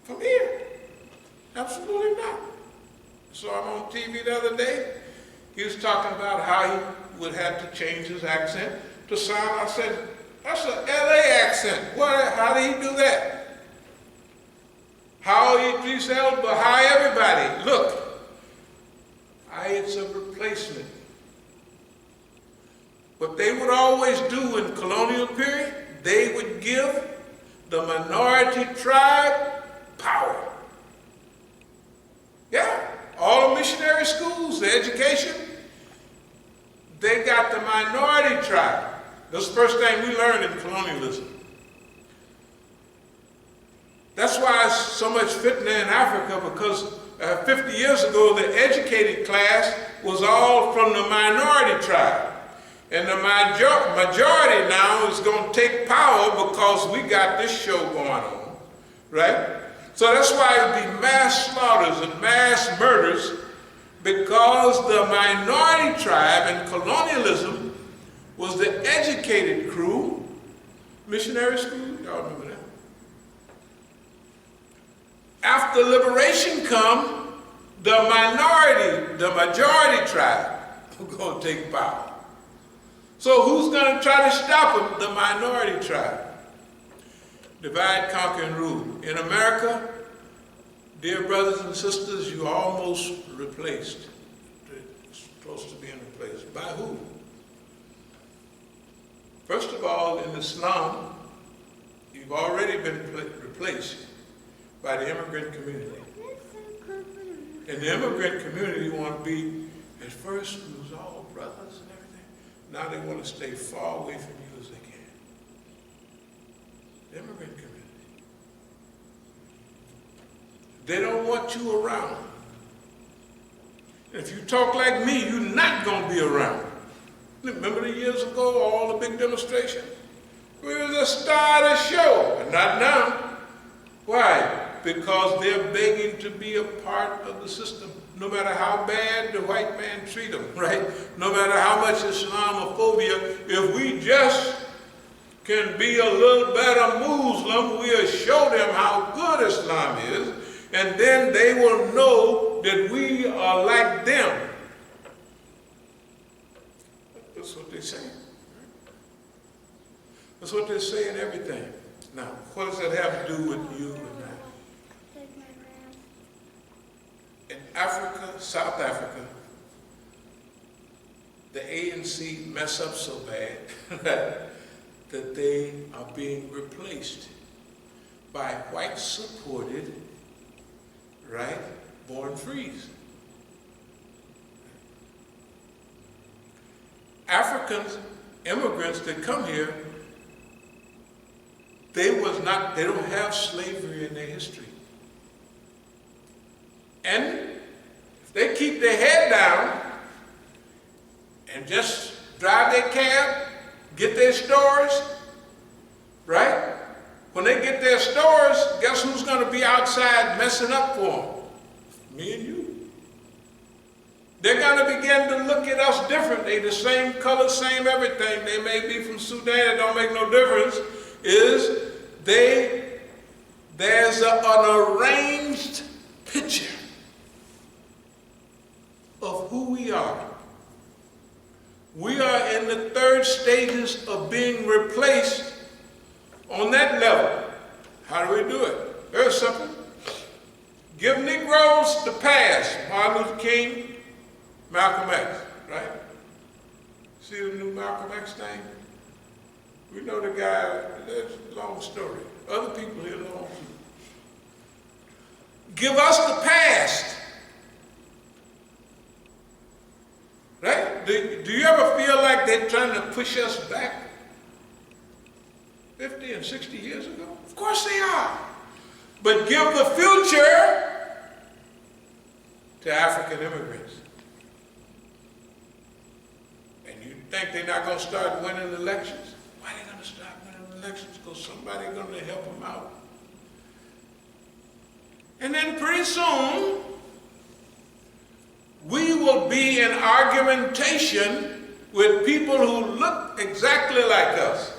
from here. Absolutely not. Saw him on TV the other day. He was talking about how he would have to change his accent to sound, I said, that's an LA accent. How did he do that? How Idris Elba, how everybody. Look, it's a replacement. What they would always do in colonial period, they would give the minority tribe power. Yeah, all the missionary schools, the education, they got the minority tribe. That's the first thing we learned in colonialism. That's why it's so much fitna in Africa, because 50 years ago, the educated class was all from the minority tribe. And the majority now is going to take power because we got this show going on, right? So that's why it would be mass slaughters and mass murders, because the minority tribe in colonialism was the educated crew, missionary school, y'all remember that? After liberation come, the majority tribe were going to take power. So who's going to try to stop them? The minority tribe. Divide, conquer, and rule. In America, dear brothers and sisters, you almost replaced. It's close to being replaced. By who? First of all, in Islam, you've already been replaced by the immigrant community. And the immigrant community want to be, at first, it was all brothers and everything. Now they want to stay far away from you as they can. The immigrant community. They don't want you around. If you talk like me, you're not going to be around. Remember the years ago, all the big demonstrations? We were the star of the show, but not now. Why? Because they're begging to be a part of the system, no matter how bad the white man treat them, right? No matter how much Islamophobia, if we just can be a little better Muslim, we'll show them how good Islam is, and then they will know that we are like them. That's what they say. That's what they say in everything. Now, what does that have to do with you and I? In Africa, South Africa, the ANC mess up so bad that they are being replaced by white-supported, right, born frees. Africans, immigrants that come here, they don't have slavery in their history. And if they keep their head down and just drive their cab, get their stores, right? When they get their stores, guess who's going to be outside messing up for them? Me and you. They're going to begin to look at us different. They the same color, same everything. They may be from Sudan, it don't make no difference. There's an arranged picture of who we are. We are in the third stages of being replaced on that level. How do we do it? Very simple. Give Negroes the pass. Martin Luther King, Malcolm X, right? See the new Malcolm X thing? We know the guy, that's a long story. Other people here know too. Give us the past. Right? Do you ever feel like they're trying to push us back 50 and 60 years ago? Of course they are. But give the future to African immigrants. And you think they're not going to start winning elections? Why are they going to start winning elections? Because somebody's going to help them out. And then pretty soon, we will be in argumentation with people who look exactly like us.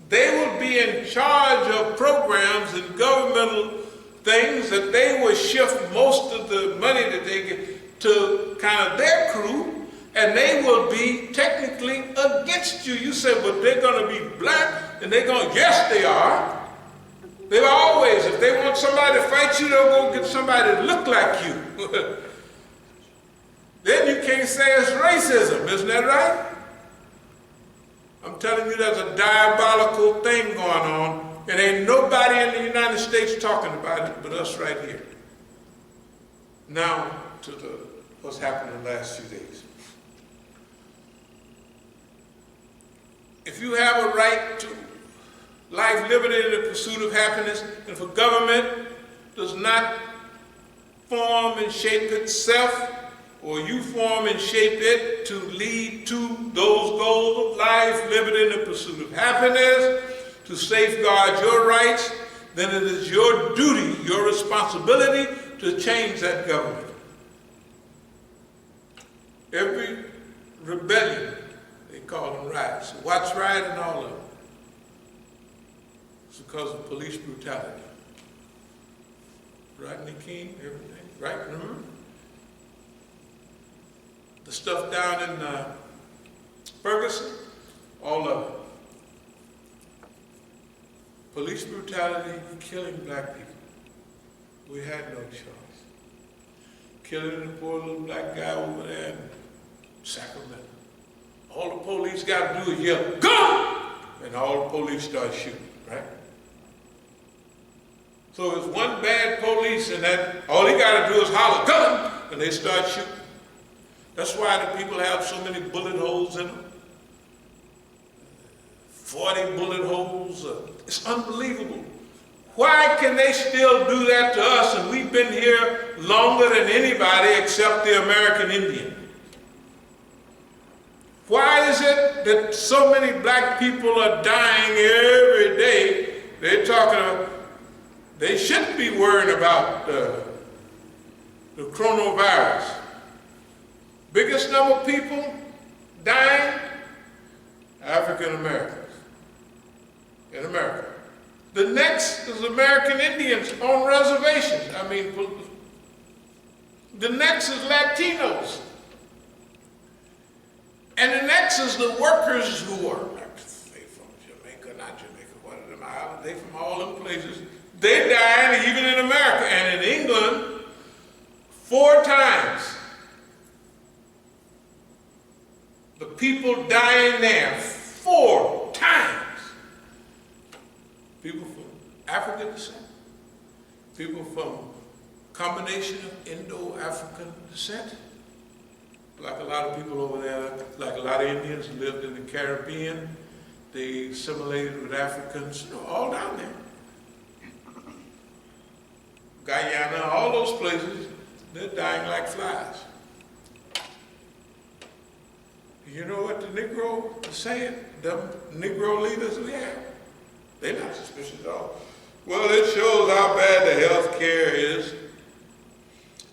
They will be in charge of programs and governmental things that they will shift most of the money that they get to kind of their crew, and they will be technically against you. You say, but they're going to be black, and they're going, yes, they are. They've always, if they want somebody to fight you, they'll go get somebody that look like you. Then you can't say it's racism, isn't that right? I'm telling you, there's a diabolical thing going on, and ain't nobody in the United States talking about it but us right here. Now to what's happened in the last few days. If you have a right to life, liberty, and the pursuit of happiness, and if a government does not form and shape itself, or you form and shape it to lead to those goals of life, liberty, and the pursuit of happiness, to safeguard your rights, then it is your duty, your responsibility to change that government. Every rebellion They call them riots. So what's rioting all of them? It's because of police brutality. Rodney King, everything, right? Remember? The stuff down in Ferguson, all of it. Police brutality, killing black people. We had no choice. Killing the poor little black guy over there in Sacramento. All the police got to do is yell, "Go!" And all the police start shooting, right? So it's one bad police and that all he got to do is holler, "Gun!" and they start shooting. That's why the people have so many bullet holes in them. 40 bullet holes. It's unbelievable. Why can they still do that to us and we've been here longer than anybody except the American Indian? Why is it that so many black people are dying every day? They're talking about, they shouldn't be worrying about the coronavirus. Biggest number of people dying, African Americans in America. The next is American Indians on reservations. The next is Latinos. And the next is the workers who are, they from Jamaica, not Jamaica, one of them islands, they from all them places. They dying even in America. And in England, 4 times. The people dying there 4 times. People from African descent, people from combination of Indo-African descent, like a lot of people over there, like a lot of Indians who lived in the Caribbean, they assimilated with Africans, all down there. Guyana, all those places, they're dying like flies. You know what the Negro is saying? Them Negro leaders we have? They're not suspicious at all. Well, it shows how bad the health care is.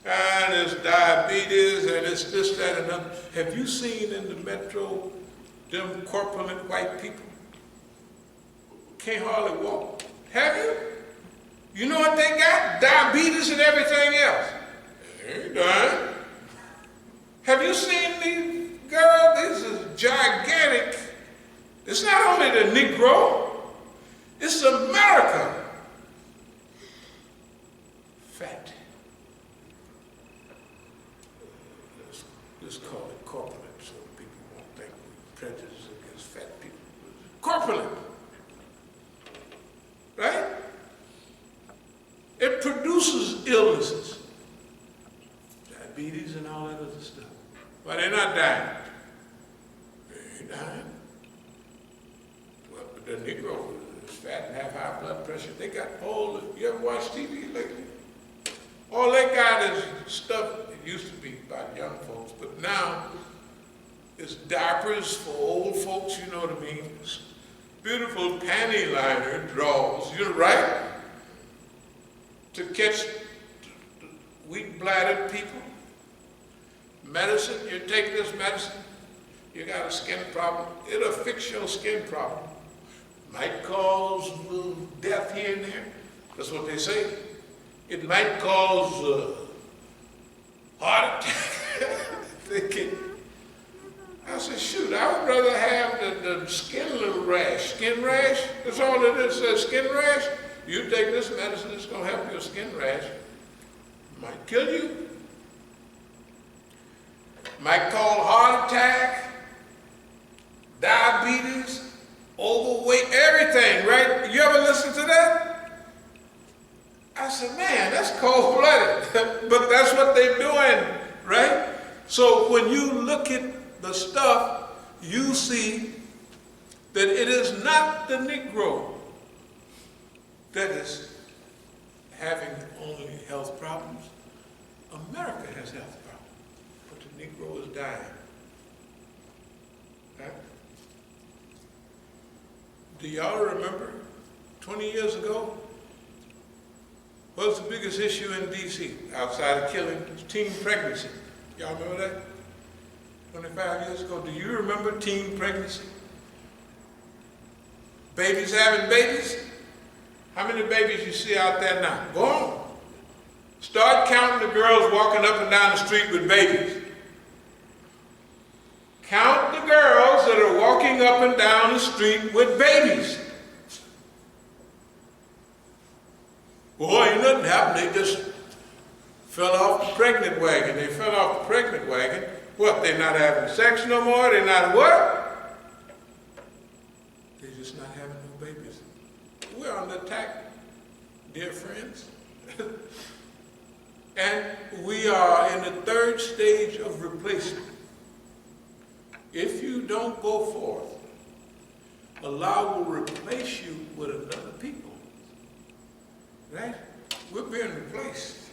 And it's diabetes, and it's this, that, and that. Have you seen in the metro them corpulent white people? Can't hardly walk. Have you? You know what they got? Diabetes and everything else. They ain't dying. Have you seen these girls? This is gigantic. It's not only the Negro. It's America. Fat. Let's call it corpulent so people won't think we're prejudiced against fat people. Corpulent. Right? It produces illnesses. Diabetes and all that other stuff. But they're not dying. They ain't dying. Well, the Negro is fat and have high blood pressure. They got all, you ever watch TV lately? All they got is stuff, it used to be about young folks, but now it's diapers for old folks, you know what I mean? It's beautiful panty liner drawers, you know, right? To catch weak bladdered people. Medicine, you take this medicine, you got a skin problem, it'll fix your skin problem. Might cause a little death here and there. That's what they say. It might cause heart attack. Thinking, I said, shoot, I would rather have the skin little rash. Skin rash, that's all it is, says skin rash. You take this medicine, it's gonna help your skin rash. Might kill you. Might cause heart attack, diabetes, overweight, everything, right? You ever listen to that? I said, man, that's cold-blooded. But that's what they're doing, right? So when you look at the stuff, you see that it is not the Negro that is having only health problems. America has health problems, but the Negro is dying. Right? Do y'all remember 20 years ago? What was the biggest issue in D.C. outside of killing? Teen pregnancy. Y'all remember that? 25 years ago. Do you remember teen pregnancy? Babies having babies? How many babies you see out there now? Go on. Start counting the girls walking up and down the street with babies. Count the girls that are walking up and down the street with babies. Boy, ain't nothing happened. They just fell off the pregnant wagon. They fell off the pregnant wagon. What, they're not having sex no more? They're not what? They're just not having no babies. We're on the attack, dear friends. And we are in the third stage of replacement. If you don't go forth, Allah will replace you with another people. Right? We're being replaced.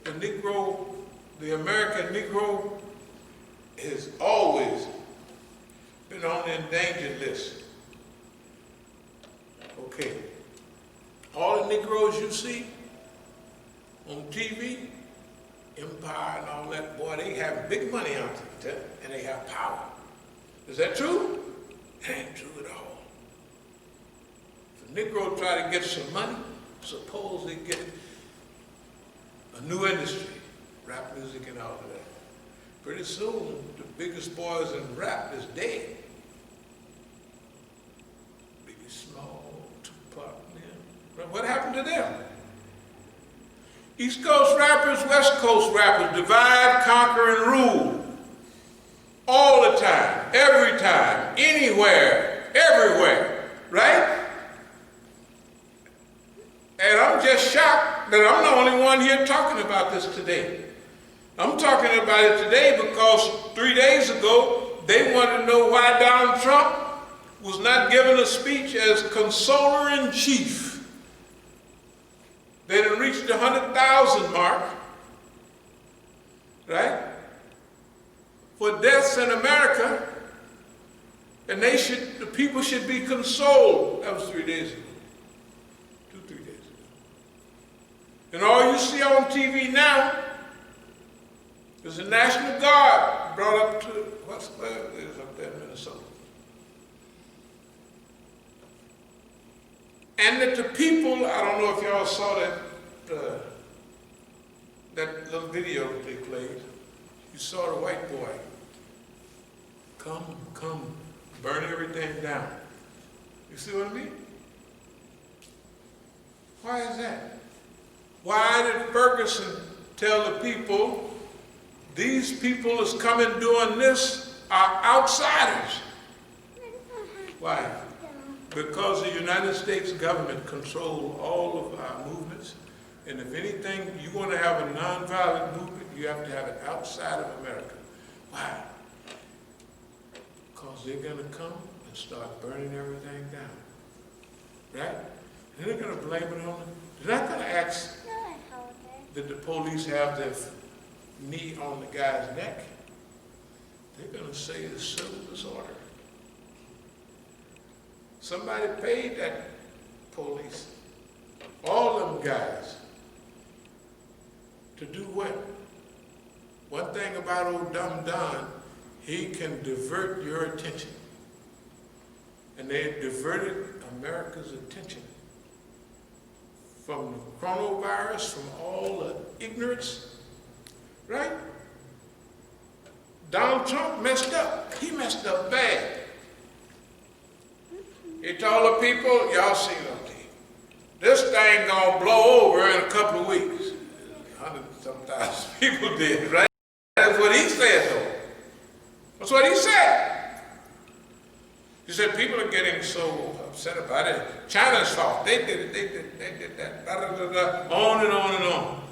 The Negro, the American Negro, has always been on the endangered list. Okay. All the Negroes you see on TV, Empire and all that, boy, they have big money out there, and they have power. Is that true? It ain't true at all. If a Negro try to get some money, suppose they get a new industry, rap music and all of that. Pretty soon, the biggest boys in rap is dead. Biggie Small, Tupac, man. What happened to them? East Coast rappers, West Coast rappers, divide, conquer, and rule. All the time, every time, anywhere, everywhere, right? And I'm just shocked that I'm the only one here talking about this today. I'm talking about it today because 3 days ago, they wanted to know why Donald Trump was not given a speech as consoler-in-chief. They done reached the 100,000 mark, right? For deaths in America, and the people should be consoled. That was 3 days ago. 3 days ago. And all you see on TV now is the National Guard brought up to, where it is up there in Minnesota. And that the people, I don't know if y'all saw that little video that they played. You saw the white boy come, burn everything down. You see what I mean? Why is that? Why did Ferguson tell the people, these people that's coming doing this are outsiders? Why? Because the United States government controls all of our movements, and if anything, you want to have a nonviolent movement, you have to have it outside of America. Why? Because they're going to come and start burning everything down. Right? And they're going to blame it on them. They're not going to ask, did the police have their knee on the guy's neck? They're going to say it's civil disorder. Somebody paid that police, all them guys, to do what? One thing about old dumb Don, he can divert your attention. And they diverted America's attention from the coronavirus, from all the ignorance, right? Donald Trump messed up. He messed up bad. He told the people, y'all seen on TV, this thing gonna blow over in a couple of weeks. 100-some-thousand people did, right? That's what he said, though. That's what he said. He said people are getting so upset about it. China's fault. They did it, they did that, on and on and on.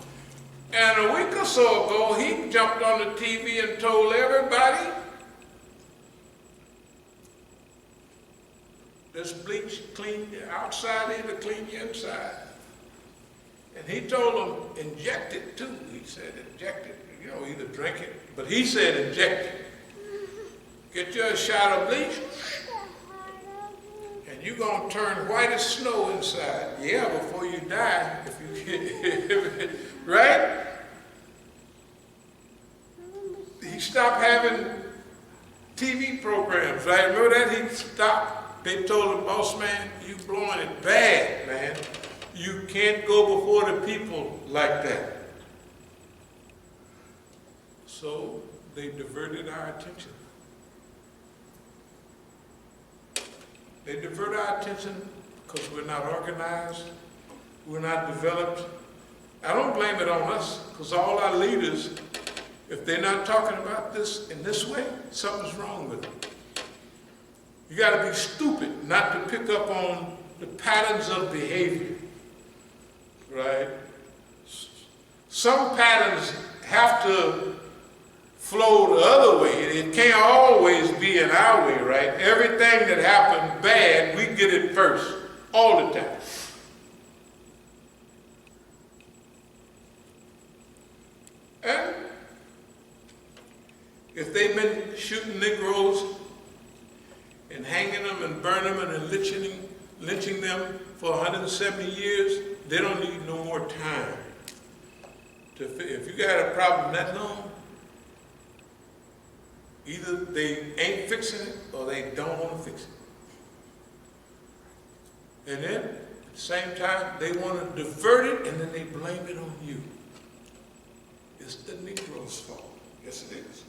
And a week or so ago, he jumped on the TV and told everybody, this bleach clean your outside in to clean your inside. And he told them, inject it too. He said, inject it. You know, either drink it, but he said, inject it. Get you a shot of bleach, and you're going to turn white as snow inside. Yeah, before you die, if you get, right? stopped having TV programs, right? Remember that? He stopped. They told him, boss man, you blowing it bad, man. You can't go before the people like that. So they diverted our attention. They divert our attention because we're not organized, we're not developed. I don't blame it on us, because all our leaders, if they're not talking about this in this way, something's wrong with them. You got to be stupid not to pick up on the patterns of behavior, right? Some patterns have to flow the other way. It can't always be in our way, right? Everything that happened bad, we get it first, all the time. And if they've been shooting Negroes and hanging them and burning them and lynching them for 170 years, they don't need no more time. If you got a problem that long, either they ain't fixing it or they don't want to fix it. And then, at the same time, they want to divert it and then they blame it on you. It's the Negro's fault. Yes, it is.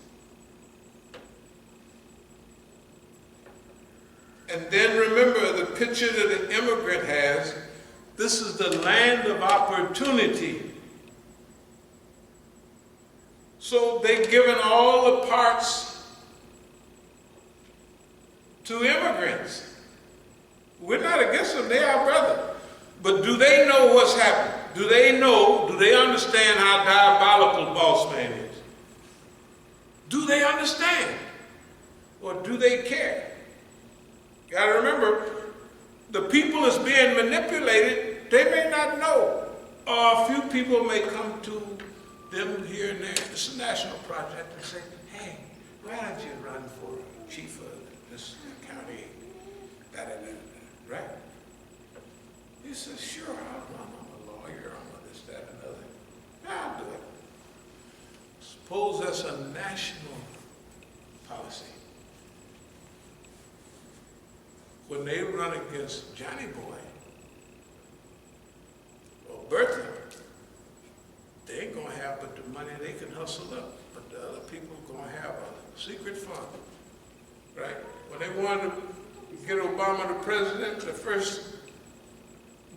And then remember the picture that the immigrant has. This is the land of opportunity. So they've given all the parts to immigrants. We're not against them, they are our brother. But do they know what's happening? Do they understand how diabolical boss man is? Do they understand? Or do they care? You gotta remember, the people is being manipulated, they may not know. Or a few people may come to them here and there. It's a national project and say, hey, why don't you run for chief of this county? Right? He says, sure, I'll run. I'm a lawyer, I'm a this, that, and other. I'll do it. Suppose that's a national policy. When they run against Johnny Boy or Bertha, they ain't gonna have but the money they can hustle up, but the other people are gonna have a secret fund, right? When they wanted to get Obama the president, the first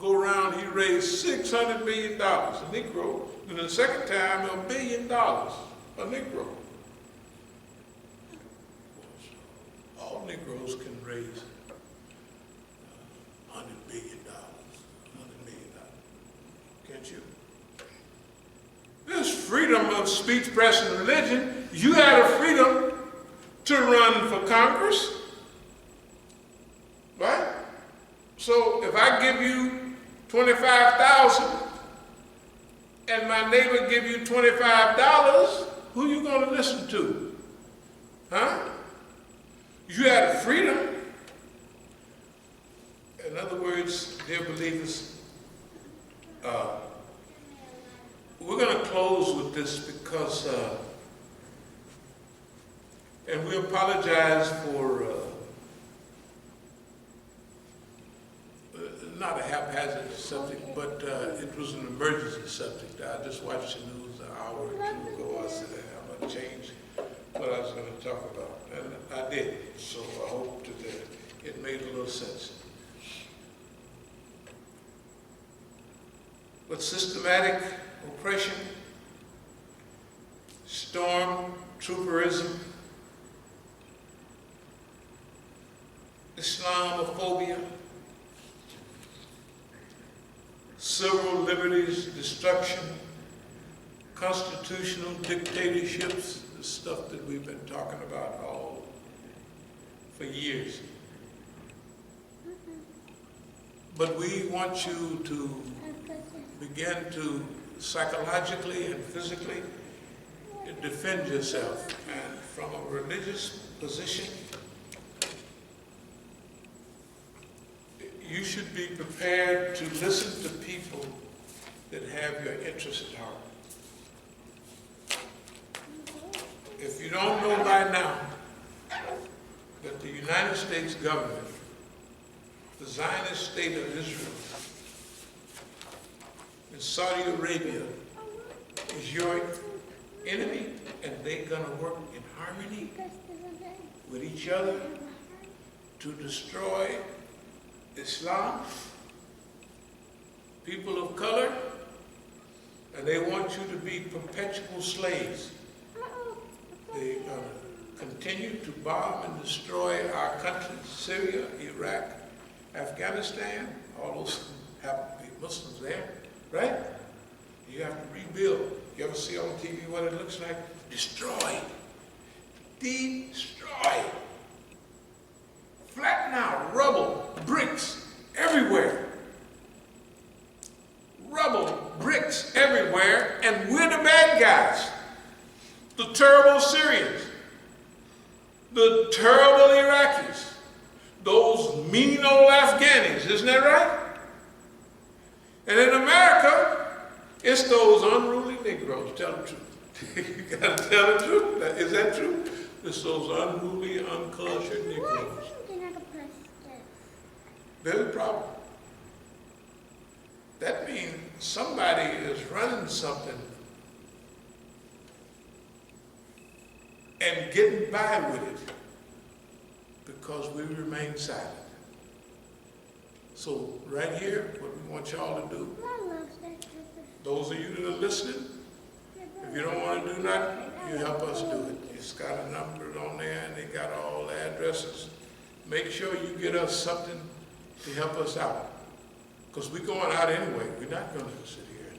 go around he raised $600 million, a Negro, and the second time $1 billion, a Negro. All Negroes can raise $100 billion, $100 million. Can't you? There's freedom of speech, press, and religion. You had a freedom to run for Congress, right? So if I give you 25,000 and my neighbor give you $25, who you going to listen to? Huh? You had a freedom. In other words, dear believers, we're going to close with this because, and we apologize for not a haphazard subject, but it was an emergency subject. I just watched the news an hour or two ago. I said, I'm going to change what I was going to talk about. And I did. So I hope that it made a little sense. But systematic oppression, stormtrooperism, Islamophobia, civil liberties destruction, constitutional dictatorships, the stuff that we've been talking about all for years. But we want you to begin to psychologically and physically defend yourself. And from a religious position, you should be prepared to listen to people that have your interest at heart. If you you don't know by now that the United States government, the Zionist state of Israel, and Saudi Arabia is your enemy, and they're going to work in harmony with each other to destroy Islam, people of color, and they want you to be perpetual slaves. They're going to continue to bomb and destroy our countries, Syria, Iraq, Afghanistan. All those happen to be Muslims there, right? You have to rebuild. You ever see on TV what it looks like? Destroy. Destroy. Flatten out. Rubble. Bricks everywhere. Rubble. Bricks everywhere. And we're the bad guys. The terrible Syrians. The terrible Iraqis. Those mean old Afghanis. Isn't that right? And in America, it's those unruly Negroes. Tell the truth. You got to tell the truth. Is that true? It's those unruly, uncultured Negroes. There's a problem. That means somebody is running something and getting by with it because we remain silent. So right here, what we want y'all to do, those of you that are listening, if you don't want to do nothing, you help us do it. It's got a number on there and they got all the addresses. Make sure you get us something to help us out. Because we're going out anyway. We're not going to sit here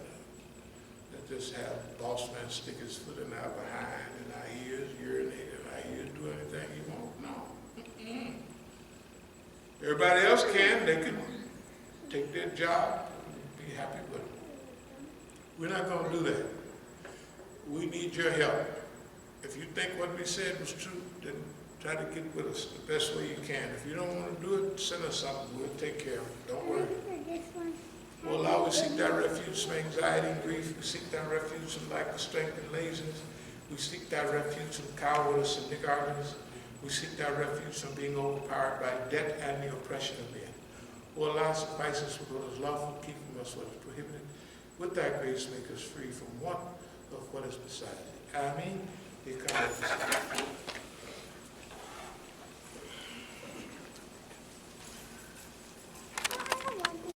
and just have boss man stick his foot in our behind and our ears urinate and our ears do anything he wants. No. Everybody else can. They can take their job and be happy with it. We're not going to do that. We need your help. If you think what we said was true, then try to get with us the best way you can. If you don't want to do it, send us something. We'll take care of it. Don't worry. We'll always seek that refuge from anxiety and grief. We seek that refuge from lack of strength and laziness. We seek that refuge from cowardice and niggardliness. We seek that refuge from being overpowered by debt and the oppression of men. We'll allow suffice for what is lawful, keep from us what is prohibited. With thy grace, make us free from want of what is beside thee. Amen.